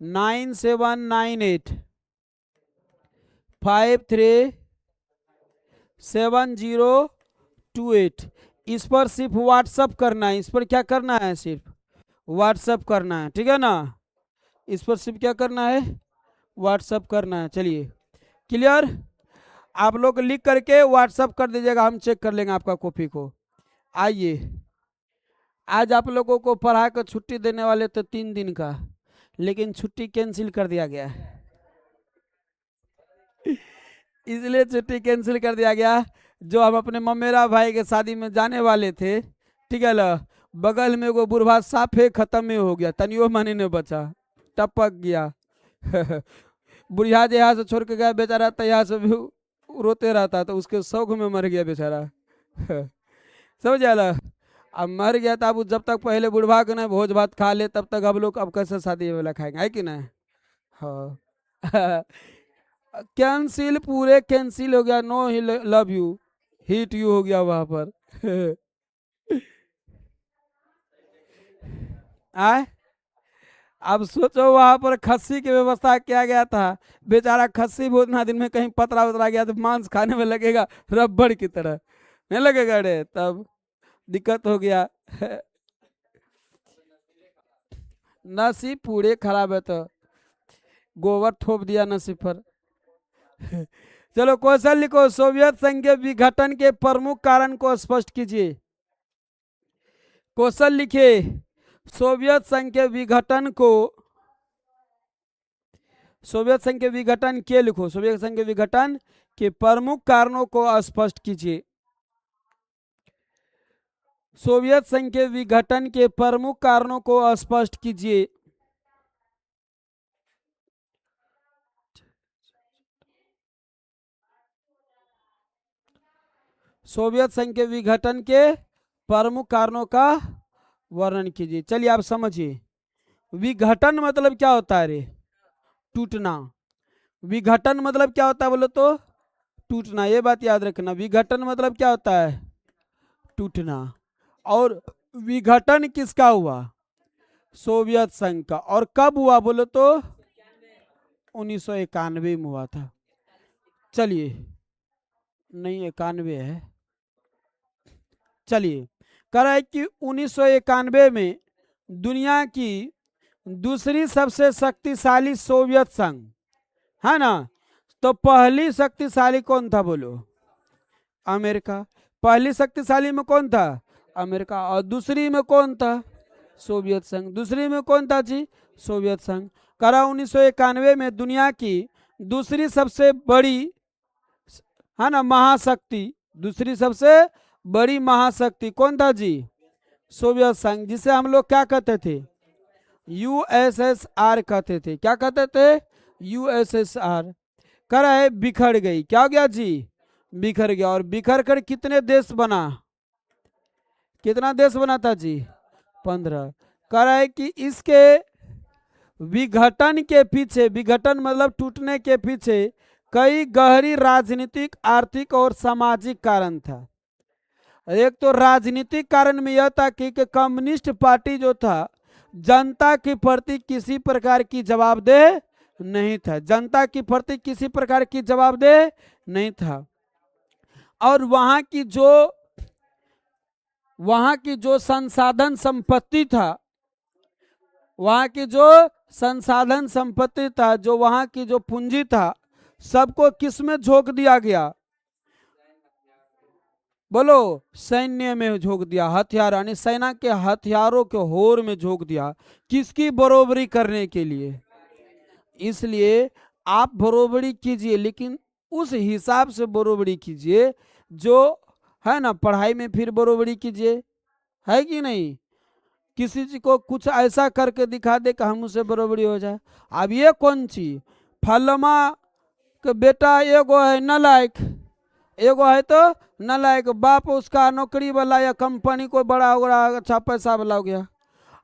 9798537028। इस पर सिर्फ व्हाट्सअप करना है। इस पर क्या करना है? सिर्फ व्हाट्सअप करना है, ठीक है ना। इस पर सिर्फ क्या करना है? व्हाट्सअप करना है। चलिए, क्लियर? आप लोग लिख करके व्हाट्सअप कर दीजिएगा, हम चेक कर लेंगे आपका कॉपी को। आइए, आज आप लोगों को पढ़ा कर छुट्टी देने वाले तो 3 दिन का, लेकिन छुट्टी कैंसिल कर दिया गया। इसलिए छुट्टी कैंसिल कर दिया गया। जो हम अपने ममेरा भाई के शादी में जाने वाले थे, ठीक है ना, बगल में वो बुढ़वा साफे खत्म ही हो गया, तनियो मनी नहीं बचा, टपक गया। बुढ़िया जो यहाँ से छोड़ के गया बेचारा, तो यहाँ से भी रोते रहता, तो उसके शौक में मर गया बेचारा। समझ आला? अब मर गया तो अब जब तक पहले बुढ़वा के ना भोज भात खा ले, तब तक अब लोग अब कैसे शादी वाला खाएंगे, है कि नहीं? हाँ। कैंसिल, पूरे कैंसिल हो गया। नो ही लव यू, हिट यू हो गया वहां पर। आए, अब सोचो वहां पर खस्सी की व्यवस्था किया गया था। बेचारा खस्सी भी उतना दिन में कहीं पतला उतरा गया तो मांस खाने में लगेगा रबड़ की तरह, नहीं लगेगा रे? तब दिक्कत हो गया। नसीब पूरे खराब है, तो गोबर थोप दिया नसीब पर। चलो क्वेश्चन लिखो। सोवियत संघ के विघटन के प्रमुख कारण को स्पष्ट कीजिए। क्वेश्चन लिखे, सोवियत संघ के विघटन को, सोवियत संघ के विघटन के लिखो। सोवियत संघ के विघटन के प्रमुख कारणों को स्पष्ट कीजिए। सोवियत संघ के विघटन के प्रमुख कारणों को स्पष्ट कीजिए। सोवियत संघ के विघटन के प्रमुख कारणों का वर्णन कीजिए। चलिए आप समझिए, विघटन मतलब क्या होता है रे? टूटना। विघटन मतलब क्या होता है बोलो तो? टूटना। ये बात याद रखना, विघटन मतलब क्या होता है? टूटना। और विघटन किसका हुआ? सोवियत संघ का। और कब हुआ बोलो तो? 1991 में हुआ था। चलिए, नहीं 91 है। चलिए, कह रहा है कि 1991 में दुनिया की दूसरी सबसे शक्तिशाली सोवियत संघ, है ना। तो पहली शक्तिशाली कौन था बोलो? अमेरिका। पहली शक्तिशाली में कौन था? अमेरिका। और दूसरी में कौन था? सोवियत संघ। दूसरी में कौन था जी? सोवियत संघ। करा 1991 में दुनिया की दूसरी सबसे बड़ी, है ना, महाशक्ति, दूसरी सबसे बड़ी महाशक्ति कौन था जी? सोवियत संघ, जिसे हम लोग क्या कहते थे? यूएसएसआर कहते थे। क्या कहते थे? यूएसएसआर। करा है बिखर गई। क्या हो गया जी? बिखर गया। और बिखर कर कितने देश बना? कितना देश बना था जी? 15। कह रहा है कि इसके विघटन के पीछे, विघटन मतलब टूटने के पीछे कई गहरी राजनीतिक, आर्थिक और सामाजिक कारण था। एक तो राजनीतिक कारण में यह था कि कम्युनिस्ट पार्टी जो था जनता के प्रति किसी प्रकार की जवाबदेह नहीं था, जनता के प्रति किसी प्रकार की जवाबदेह नहीं था। और वहां की जो संसाधन संपत्ति था, वहां की जो संसाधन संपत्ति था, जो वहां की जो पूंजी था, सबको किस में झोंक दिया गया? बोलो। सैन्य में झोंक दिया, हथियार यानी सेना के हथियारों के होर में झोंक दिया। किसकी बरोबरी करने के लिए? इसलिए आप बरोबरी कीजिए, लेकिन उस हिसाब से बरोबरी कीजिए जो है ना, पढ़ाई में फिर बरोबरी कीजिए, है कि नहीं? किसी चीज को कुछ ऐसा करके दिखा दे कि हम उससे बरोबरी हो जाए। अब ये कौन चीज? फलमा के बेटा एगो है नालायक, एगो है तो नालायक, बाप उसका नौकरी वाला या कंपनी कोई बड़ा हो रहा, अच्छा पैसा वाला हो गया।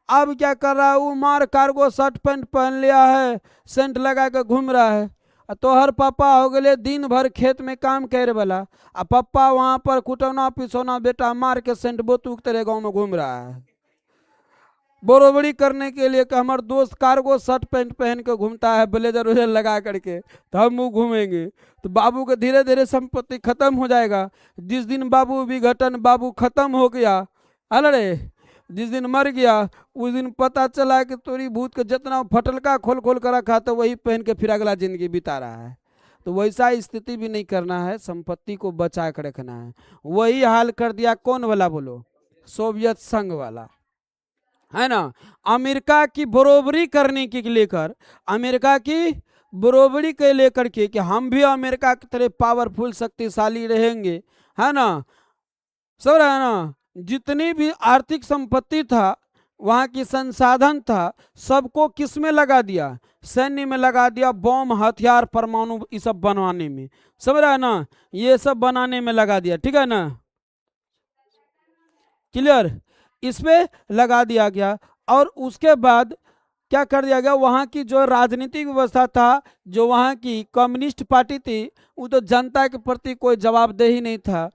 अब क्या कर रहा है? वो मार कार्गो शर्ट पैंट पहन लिया है, सेंट लगा के घूम रहा है। तो हर पापा हो गए दिन भर खेत में काम करे वाला, अब पापा वहां पर कुटौना पिसौना बेटा मार के सेंट बोतू के तरह गाँव में घूम रहा है, बरोबरी करने के लिए कि हमारे दोस्त कार्गो शर्ट पैंट पहन के घूमता है, ब्लेजर उजर लगा करके, तो हम वो घूमेंगे। तो बाबू के धीरे धीरे संपत्ति खत्म हो जाएगा। जिस दिन बाबू विघटन, बाबू खत्म हो गया, अरे जिस दिन मर गया, उस दिन पता चला कि तोरी भूत के जितना फटलका खोल खोल कर रखा तो वही पहन के फिर अगला जिंदगी बिता रहा है। तो वैसा स्थिति भी नहीं करना है, संपत्ति को बचा कर रखना है। वही हाल कर दिया कौन वाला बोलो? सोवियत संघ वाला, है ना। अमेरिका की बरोबरी करने के लेकर, अमेरिका की बरोबरी के लेकर के कि हम भी अमेरिका की तरह पावरफुल शक्तिशाली रहेंगे, है ना, सब है ना। जितनी भी आर्थिक संपत्ति था, वहां की संसाधन था, सबको किस में लगा दिया? सैन्य में लगा दिया, बम, हथियार, परमाणु, ये सब बनवाने में, सब रहा ना, ये सब बनाने में लगा दिया। ठीक है ना, क्लियर? इसमें लगा दिया गया। और उसके बाद क्या कर दिया गया? वहां की जो राजनीतिक व्यवस्था था, जो वहां की कम्युनिस्ट पार्टी थी, वो तो जनता के प्रति कोई जवाबदेही नहीं था।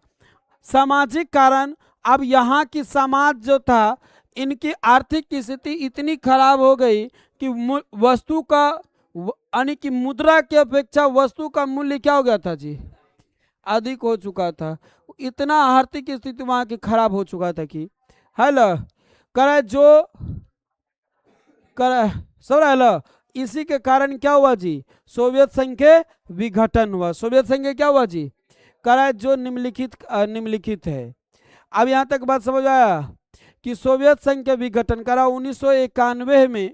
सामाजिक कारण, अब यहाँ की समाज जो था, इनकी आर्थिक स्थिति इतनी खराब हो गई कि वस्तु का यानी कि मुद्रा की अपेक्षा वस्तु का मूल्य क्या हो गया था जी? अधिक हो चुका था। इतना आर्थिक स्थिति वहां की खराब हो चुका था कि हेलो करे जो करे सब हेलो। इसी के कारण क्या हुआ जी? सोवियत संघ के विघटन हुआ। सोवियत संघ के क्या हुआ जी? करे जो निम्नलिखित है। अब यहां तक बात समझ आया कि सोवियत संघ के विघटन करा 1991 में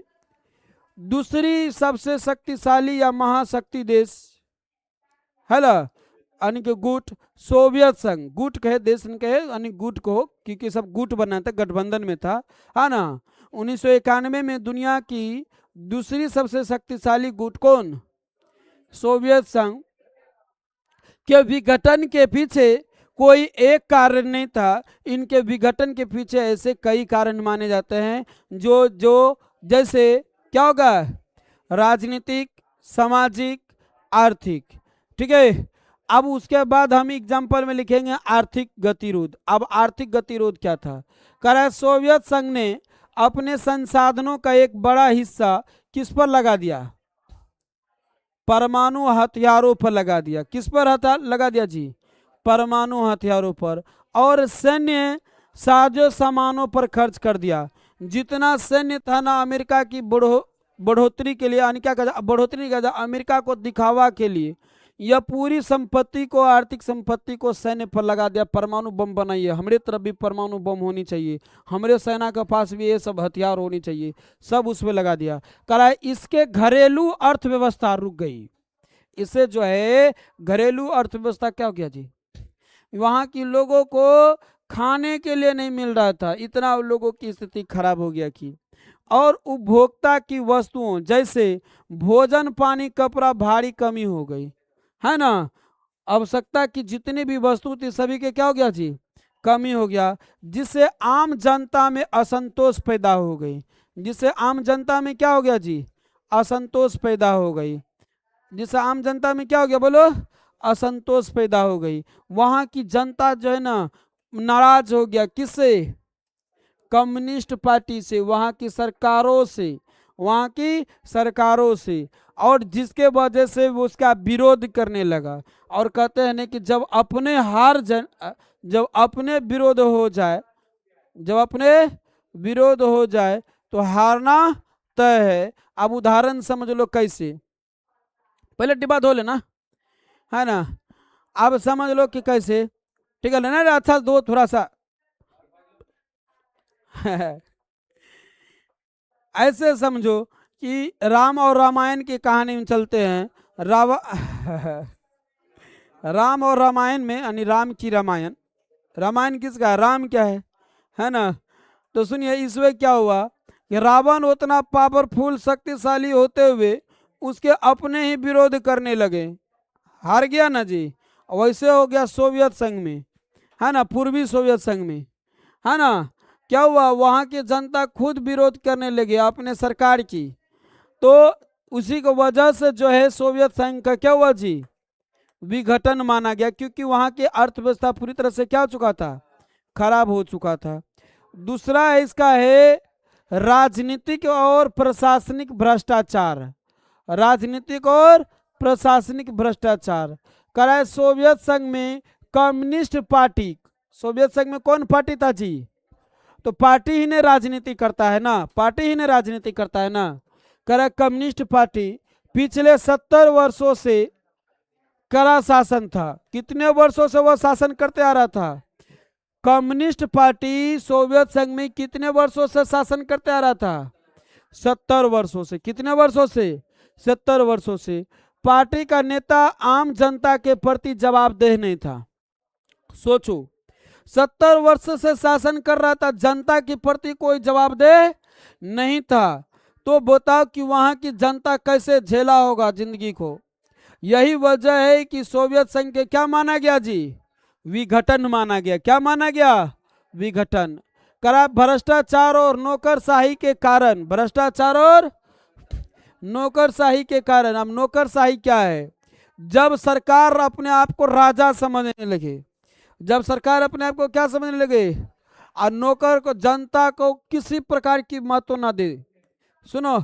दूसरी सबसे शक्तिशाली या महाशक्ति देश, हेलो, यानी कि गुट, सोवियत संघ, गुट कहे देश कहे, यानी गुट को, क्योंकि सब गुट बना था, गठबंधन में था, है ना। 1991 में दुनिया की दूसरी सबसे शक्तिशाली गुट कौन? सोवियत संघ के विघटन के पीछे कोई एक कारण नहीं था। इनके विघटन के पीछे ऐसे कई कारण माने जाते हैं, जो जो जैसे क्या होगा? राजनीतिक, सामाजिक, आर्थिक। ठीक है। अब उसके बाद हम एग्जाम्पल में लिखेंगे आर्थिक गतिरोध। अब आर्थिक गतिरोध क्या था? कह रहा है सोवियत संघ ने अपने संसाधनों का एक बड़ा हिस्सा किस पर लगा दिया? परमाणु हथियारों पर लगा दिया। किस पर लगा दिया जी? परमाणु हथियारों पर। और सैन्य साजो सामानों पर खर्च कर दिया। जितना सैन्य था ना अमेरिका की बढ़ोतरी के लिए, यानी क्या कहता बढ़ोतरी नहीं कहता, अमेरिका को दिखावा के लिए यह पूरी संपत्ति को, आर्थिक संपत्ति को सैन्य पर लगा दिया। परमाणु बम बनाइए, हमारे तरफ भी परमाणु बम होनी चाहिए, हमारे सेना के पास भी ये सब हथियार होनी चाहिए, सब उसमें लगा दिया। करा इसके घरेलू अर्थव्यवस्था रुक गई। इससे जो है घरेलू अर्थव्यवस्था क्या हो गया जी, वहाँ की लोगों को खाने के लिए नहीं मिल रहा था, इतना लोगों की स्थिति खराब हो गया कि। और उपभोक्ता की वस्तुओं जैसे भोजन, पानी, कपड़ा भारी कमी हो गई, है ना। आवश्यकता की जितनी भी वस्तु थी सभी के क्या हो गया जी, कमी हो गया, जिससे आम जनता में असंतोष पैदा हो गई। जिससे आम जनता में क्या हो गया जी, असंतोष पैदा हो गई। जिससे आम जनता में क्या हो गया बोलो, असंतोष पैदा हो गई। वहाँ की जनता जो है ना नाराज हो गया, किससे, कम्युनिस्ट पार्टी से, वहाँ की सरकारों से, वहाँ की सरकारों से। और जिसके वजह से वो उसका विरोध करने लगा। और कहते हैं ना कि जब अपने विरोध हो जाए, जब अपने विरोध हो जाए तो हारना तय है। अब उदाहरण समझ लो कैसे, पहले डिब्बा धो लेना, है ना। अब समझ लो कि कैसे, ठीक है लेना, अच्छा दो थोड़ा सा ऐसे समझो कि राम और रामायण की कहानी में चलते हैं। राम और रामायण में, यानी राम की रामायण, रामायण किसका है, राम क्या है ना। तो सुनिए इसमें क्या हुआ कि रावण उतना पावरफुल शक्तिशाली होते हुए उसके अपने ही विरोध करने लगे, हार गया ना जी। वैसे हो गया सोवियत संघ में, है ना, पूर्वी सोवियत संघ में, है ना। क्या हुआ, वहाँ की जनता खुद विरोध करने लगी अपने सरकार की। तो उसी की वजह से जो है सोवियत संघ का क्या हुआ जी, विघटन माना गया, क्योंकि वहाँ की अर्थव्यवस्था पूरी तरह से क्या हो चुका था, खराब हो चुका था। दूसरा है इसका है राजनीतिक और प्रशासनिक भ्रष्टाचार। राजनीतिक और प्रशासनिक भ्रष्टाचार। कराए सोवियत संघ में कम्युनिस्ट पार्टी, सोवियत संघ में कौन पार्टी था जी, तो पार्टी ही ने राजनीति करता है ना, पार्टी ही ने राजनीति करता है ना। कराए कम्युनिस्ट पार्टी पिछले 70 वर्षों से कड़ा शासन था। कितने वर्षों से वह शासन करते आ रहा था, कम्युनिस्ट पार्टी सोवियत संघ में कितने वर्षों से शासन करते आ रहा था, 70 वर्षों से। कितने वर्षों से, 70 वर्षों से। पार्टी का नेता आम जनता के प्रति जवाबदेह नहीं था। सोचो 70 वर्ष से शासन कर रहा था, जनता के प्रति कोई जवाबदेह नहीं था। तो बताओ कि वहां की जनता कैसे झेला होगा जिंदगी को। यही वजह है कि सोवियत संघ के क्या माना गया जी, विघटन माना गया। क्या माना गया, विघटन। करा भ्रष्टाचार और नौकरशाही के कारण, भ्रष्टाचार और नौकरशाही के कारण। अब नौकरशाही क्या है, जब सरकार अपने आप को राजा समझने लगे, जब सरकार अपने आप को क्या समझने लगे, और नौकर को, जनता को किसी प्रकार की महत्व ना दे। सुनो,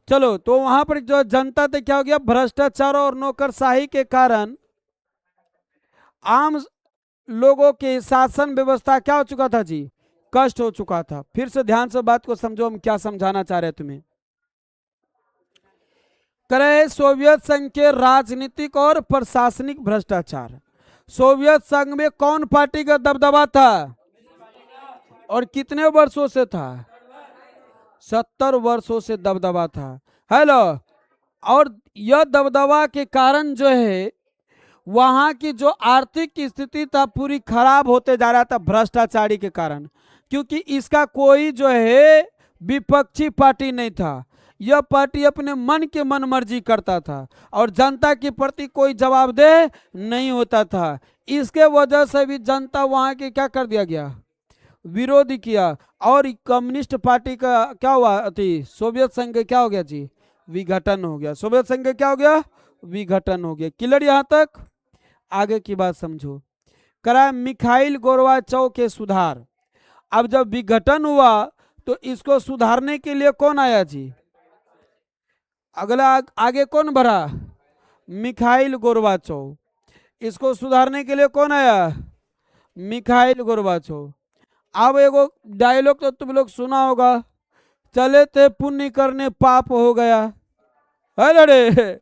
चलो तो वहां पर जो जनता थे क्या हो गया, भ्रष्टाचार और नौकरशाही के कारण आम लोगों के शासन व्यवस्था क्या हो चुका था जी, कष्ट हो चुका था। फिर से ध्यान से बात को समझो, हम क्या समझाना चाह रहे हैं तुम्हें। करे सोवियत संघ के राजनीतिक और प्रशासनिक भ्रष्टाचार। सोवियत संघ में कौन पार्टी का दबदबा था, और कितने वर्षों से था, 70 वर्षों से दबदबा था। हेलो, और यह दबदबा के कारण जो है वहां की जो आर्थिक स्थिति था पूरी खराब होते जा रहा था भ्रष्टाचारी के कारण। क्योंकि इसका कोई जो है विपक्षी पार्टी नहीं था, यह पार्टी अपने मन के मन मर्जी करता था और जनता के प्रति कोई जवाबदेह नहीं होता था। इसके वजह से भी जनता वहां के क्या कर दिया गया, विरोध किया। और कम्युनिस्ट पार्टी का क्या हुआ थी, सोवियत संघ का क्या हो गया जी, विघटन हो गया। सोवियत संघ का क्या हो गया, विघटन हो गया। क्लियर यहां तक, आगे की बात समझो। करा मिखाइल गोर्बाचोव के सुधार। अब जब विघटन हुआ तो इसको सुधारने के लिए कौन आया जी? अगला आगे कौन बढ़ा? Mikhail Gorbachev. इसको सुधारने के लिए कौन आया? Mikhail Gorbachev. अब एगो डायलॉग तो तुम लोग सुना होगा, चले थे पुण्य करने पाप हो गया। अरे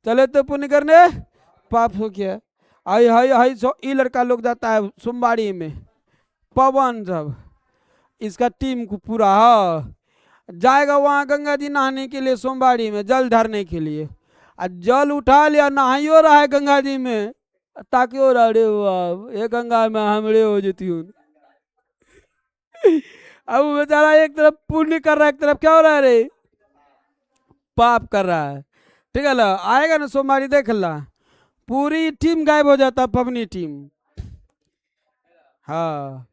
चले थे पुण्य करने पाप हो गया। हाई हाई हाई सो ये लड़का लोग जाता है सोमवारी में, पवन सब इसका टीम को पूरा जाएगा वहां गंगा जी नहाने के लिए, सोमवारी में जल धरने के लिए। जल उठा लिया, नहाइयो रहा है गंगा जी में, ताकि हो रहा रे ये गंगा में हमरे हो जाती हूँ। अब बेचारा एक तरफ पुण्य कर रहा है, एक तरफ क्या हो रहा है रे? पाप कर रहा है। ठीक है ना, आएगा ना सोमवारी देख ला, पूरी टीम गायब हो जाता, पवनी टीम। हाँ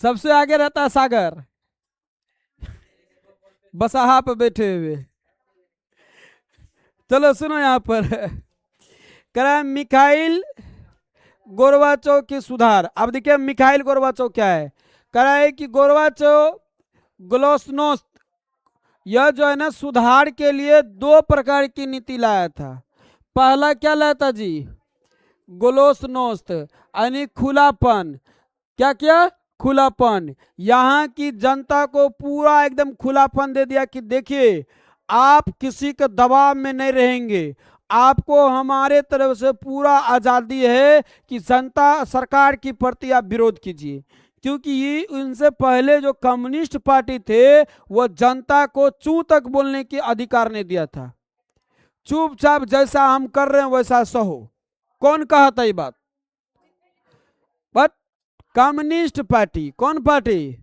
सबसे आगे रहता है सागर, बसाहा पे बैठे हुए। चलो सुनो यहाँ पर कह मिखाइल गोर्बाचोव की सुधार। अब देखिए मिखाइल गोर्बाचोव क्या है, कह रहा है कि गोर्बाचोव ग्लास्नोस्त यह जो है ना सुधार के लिए दो प्रकार की नीति लाया था। पहला क्या लाया था जी? ग्लास्नोस्त यानी खुलापन। क्या क्या? खुलापन। यहाँ की जनता को पूरा एकदम खुलापन दे दिया कि देखिए आप किसी के दबाव में नहीं रहेंगे, आपको हमारे तरफ से पूरा आज़ादी है कि जनता सरकार की प्रति आप विरोध कीजिए। क्योंकि ये उनसे पहले जो कम्युनिस्ट पार्टी थे वो जनता को चू तक बोलने की अधिकार नहीं दिया था, चुपचाप जैसा हम कर रहे हैं वैसा सहो। कौन कहा था ये बात? But communist party. कौन पार्टी?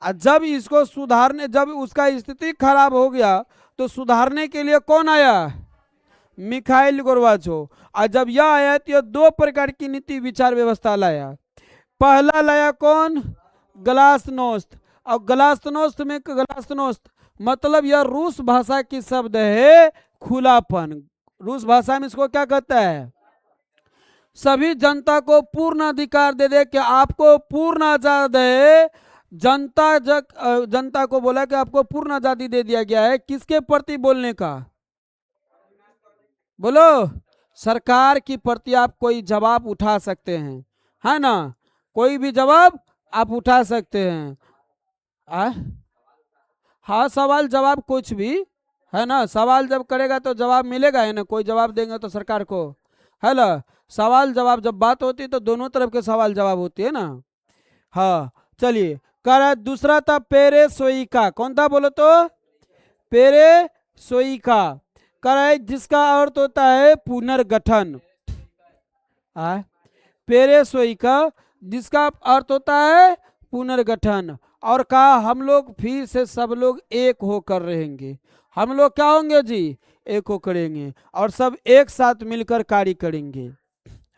जब इसको सुधारने, जब उसका स्थिति खराब हो गया तो सुधारने के लिए कौन आया? Mikhail Gorbachev. और जब यह आया तो यह दो प्रकार की नीति विचार व्यवस्था लाया। पहला लाया कौन? ग्लास्नोस्त। और ग्लास्नोस्त में ग्लास्नोस्त मतलब यह रूस भाषा की शब्द है खुलापन। रूस भाषा में इसको क्या कहता है? सभी जनता को पूर्ण अधिकार दे दे कि आपको पूर्ण आजाद है। जनता को बोला कि आपको पूर्ण आजादी दे दिया गया है, किसके प्रति बोलने का? बोलो। सरकार की प्रति आप कोई जवाब उठा सकते हैं, है ना? कोई भी जवाब आप उठा सकते हैं। हाँ सवाल जवाब कुछ भी है ना, सवाल जब करेगा तो जवाब मिलेगा, है ना? कोई जवाब देंगे तो सरकार को, है ना? सवाल जवाब जब बात होती है तो दोनों तरफ के सवाल जवाब होती है ना। हाँ चलिए, कर दूसरा था पेरे सोइका। कौन था बोलो तो? पेरे सोइका कर, जिसका अर्थ होता है पुनर्गठन। पेरे सोइका जिसका अर्थ होता है पुनर्गठन। और कहा हम लोग फिर से सब लोग एक होकर रहेंगे। हम लोग क्या होंगे जी? एक होकर रहेंगे और सब एक साथ मिलकर कार्य करेंगे,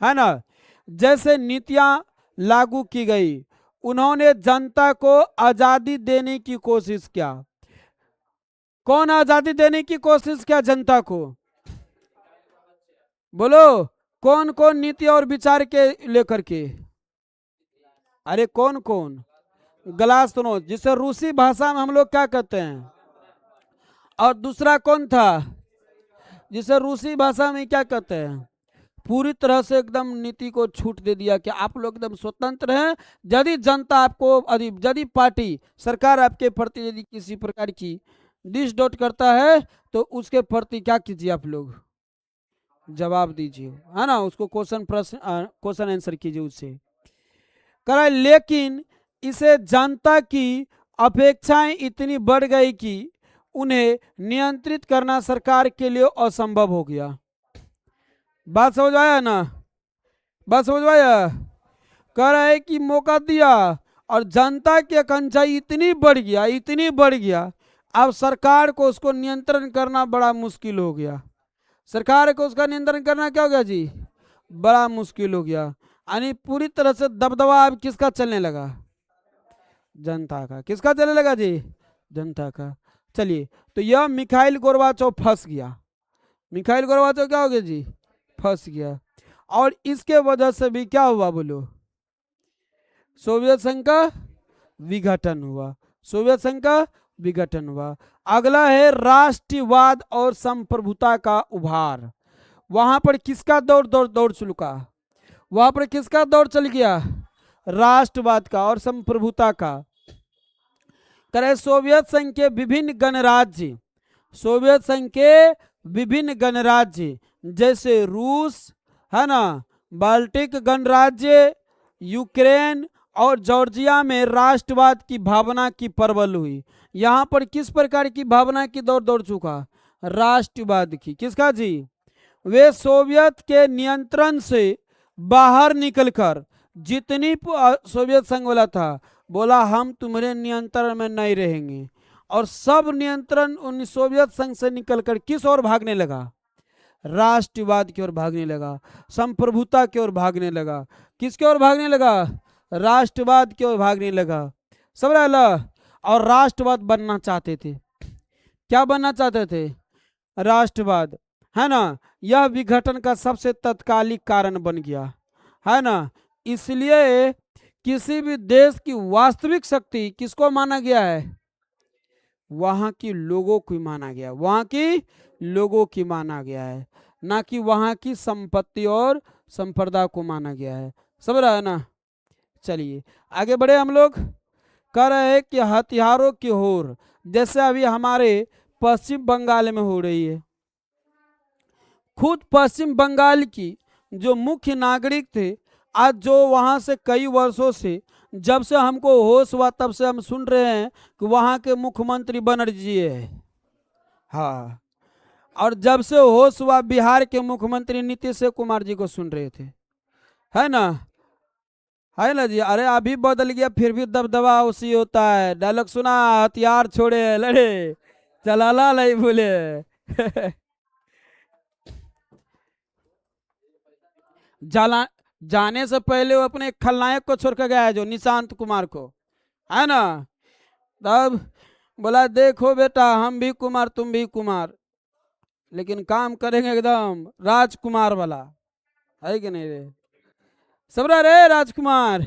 है ना? जैसे नीतियां लागू की गई, उन्होंने जनता को आजादी देने की कोशिश किया। कौन आजादी देने की कोशिश किया जनता को? बोलो। कौन कौन नीति और विचार के लेकर के? अरे कौन कौन? ग्लास्नोस्त, जिसे रूसी भाषा में हम लोग क्या कहते हैं। और दूसरा कौन था जिसे रूसी भाषा में क्या कहते हैं? पूरी तरह से एकदम नीति को छूट दे दिया कि आप लोग एकदम स्वतंत्र हैं। यदि जनता आपको, यदि पार्टी सरकार आपके प्रति यदि किसी प्रकार की डिस डॉट करता है तो उसके प्रति क्या कीजिए? आप लोग जवाब दीजिए, है ना? उसको क्वेश्चन आंसर कीजिए उससे। करा लेकिन इसे जनता की अपेक्षाएं इतनी बढ़ गई कि उन्हें नियंत्रित करना सरकार के लिए असंभव हो गया। बात समझ आया ना? बात समझ आया? कह रहा है कि मौका दिया और जनता की आकांक्षा इतनी बढ़ गया, इतनी बढ़ गया, अब सरकार को उसको नियंत्रण करना बड़ा मुश्किल हो गया। सरकार को उसका नियंत्रण करना क्या हो गया जी? बड़ा मुश्किल हो गया। यानी पूरी तरह से दबदबा अब किसका चलने लगा? जनता का। किसका चलने लगा जी? जनता का। चलिए, तो यह मिखाइल गोर्बाचोव फंस गया। मिखाइल गोर्बाचोव क्या हो गया जी? फंस गया। और इसके वजह से भी क्या हुआ बोलो? सोवियत संघ का विघटन हुआ, सोवियत संघ का विघटन हुआ। अगला है राष्ट्रवाद और संप्रभुता का उभार। वहां पर किसका दौर दौर दौड़ चुका, वहां पर किसका दौर चल गया, राष्ट्रवाद का और संप्रभुता का। करे सोवियत संघ के विभिन्न गणराज्य, सोवियत संघ के विभिन्न गणराज्य जैसे रूस है ना, बाल्टिक गणराज्य, यूक्रेन और जॉर्जिया में राष्ट्रवाद की भावना की प्रबल हुई। यहां पर किस प्रकार की भावना की दौड़ दौड़ चुका, राष्ट्रवाद की। किसका जी, वे सोवियत के नियंत्रण से बाहर निकलकर, जितनी सोवियत संघ वाला था बोला हम तुम्हारे नियंत्रण में नहीं रहेंगे, और सब नियंत्रण उन सोवियत संघ से निकलकर किस ओर भागने लगा, राष्ट्रवाद की ओर भागने लगा, संप्रभुता की ओर भागने लगा। किसकी ओर भागने लगा, राष्ट्रवाद की ओर भागने लगा। सब रहा, और राष्ट्रवाद बनना चाहते थे। क्या बनना चाहते थे, राष्ट्रवाद, है ना। यह विघटन का सबसे तत्कालिक कारण बन गया, है ना। इसलिए किसी भी देश की वास्तविक शक्ति किसको माना गया है, वहां की लोगों को माना गया, वहां की लोगों की माना गया है, ना कि वहां की संपत्ति और संप्रदा को माना गया है। समझ रहा है ना। चलिए आगे बढ़े हम लोग। कह रहे हैं कि हथियारों की होड़ जैसे अभी हमारे पश्चिम बंगाल में हो रही है। खुद पश्चिम बंगाल की जो मुख्य नागरिक थे, आज जो वहां से कई वर्षों से, जब से हमको होश हुआ तब से हम सुन रहे हैं कि वहां के मुख्यमंत्री बनर्जी है। हाँ, और जब से होश हुआ बिहार के मुख्यमंत्री नीतीश कुमार जी को सुन रहे थे, है ना, है ना जी। अरे अभी बदल गया फिर भी दबदबा उसी होता है। डायलॉग सुना, हथियार छोड़े लड़े चलाला नहीं भूले जाला जाने से पहले वो अपने खलनायक को छोड़ कर गया है, जो निशांत कुमार को, है ना। तब बोला देखो बेटा हम भी कुमार तुम भी कुमार, लेकिन काम करेंगे एकदम राजकुमार वाला, है कि नहीं रे, सबरा रे राजकुमार।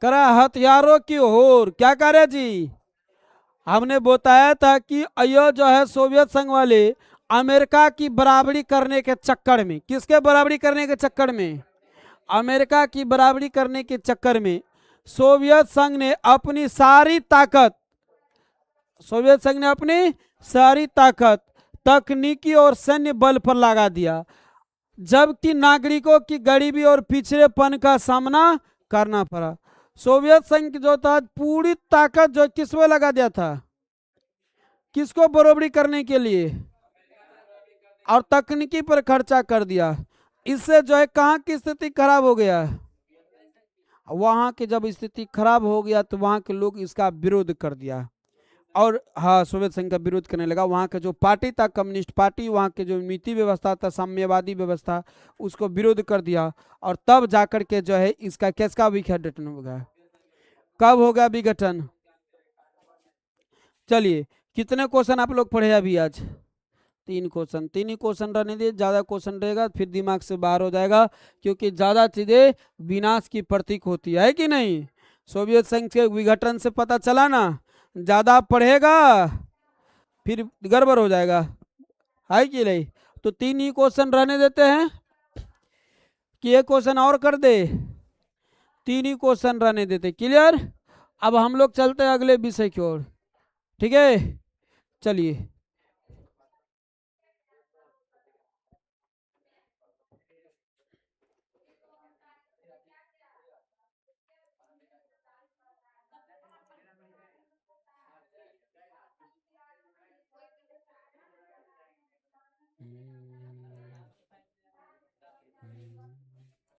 करा हथियारों की होर, क्या करे जी, हमने बताया था कि अयो जो है सोवियत संघ वाले अमेरिका की बराबरी करने के चक्कर में, किसके बराबरी करने के चक्कर में, अमेरिका की बराबरी करने के चक्कर में सोवियत संघ ने अपनी सारी ताकत, सोवियत संघ ने अपनी सारी ताकत तकनीकी और सैन्य बल पर लगा दिया, जबकि नागरिकों की गरीबी और पिछड़ेपन का सामना करना पड़ा। सोवियत संघ जो था पूरी ताकत जो किसमें लगा दिया था, किसको बराबरी करने के लिए, और तकनीकी पर खर्चा कर दिया। इससे जो है कहाँ की स्थिति खराब हो गया, वहां की जब स्थिति खराब हो गया तो वहां के लोग इसका विरोध कर दिया, और हाँ सोवियत संघ का विरोध करने लगा। वहाँ का जो पार्टी था कम्युनिस्ट पार्टी, वहाँ के जो नीति व्यवस्था था साम्यवादी व्यवस्था, उसको विरोध कर दिया, और तब जाकर के जो है इसका किसका विघटन हो गया। कब होगा विघटन, चलिए कितने क्वेश्चन आप लोग पढ़े अभी आज, 3 क्वेश्चन। 3 ही क्वेश्चन रहने दिए, ज्यादा क्वेश्चन रहेगा फिर दिमाग से बाहर हो जाएगा, क्योंकि ज्यादा चीजें विनाश की प्रतीक होती है कि नहीं। सोवियत संघ के विघटन से पता चला ना, ज्यादा पढ़ेगा फिर गड़बड़ हो जाएगा, है कि नहीं। तो 3 ही क्वेश्चन रहने देते हैं कि एक क्वेश्चन और कर दे, 3 ही क्वेश्चन रहने देते। क्लियर। अब हम लोग चलते हैं अगले विषय की ओर, ठीक है। चलिए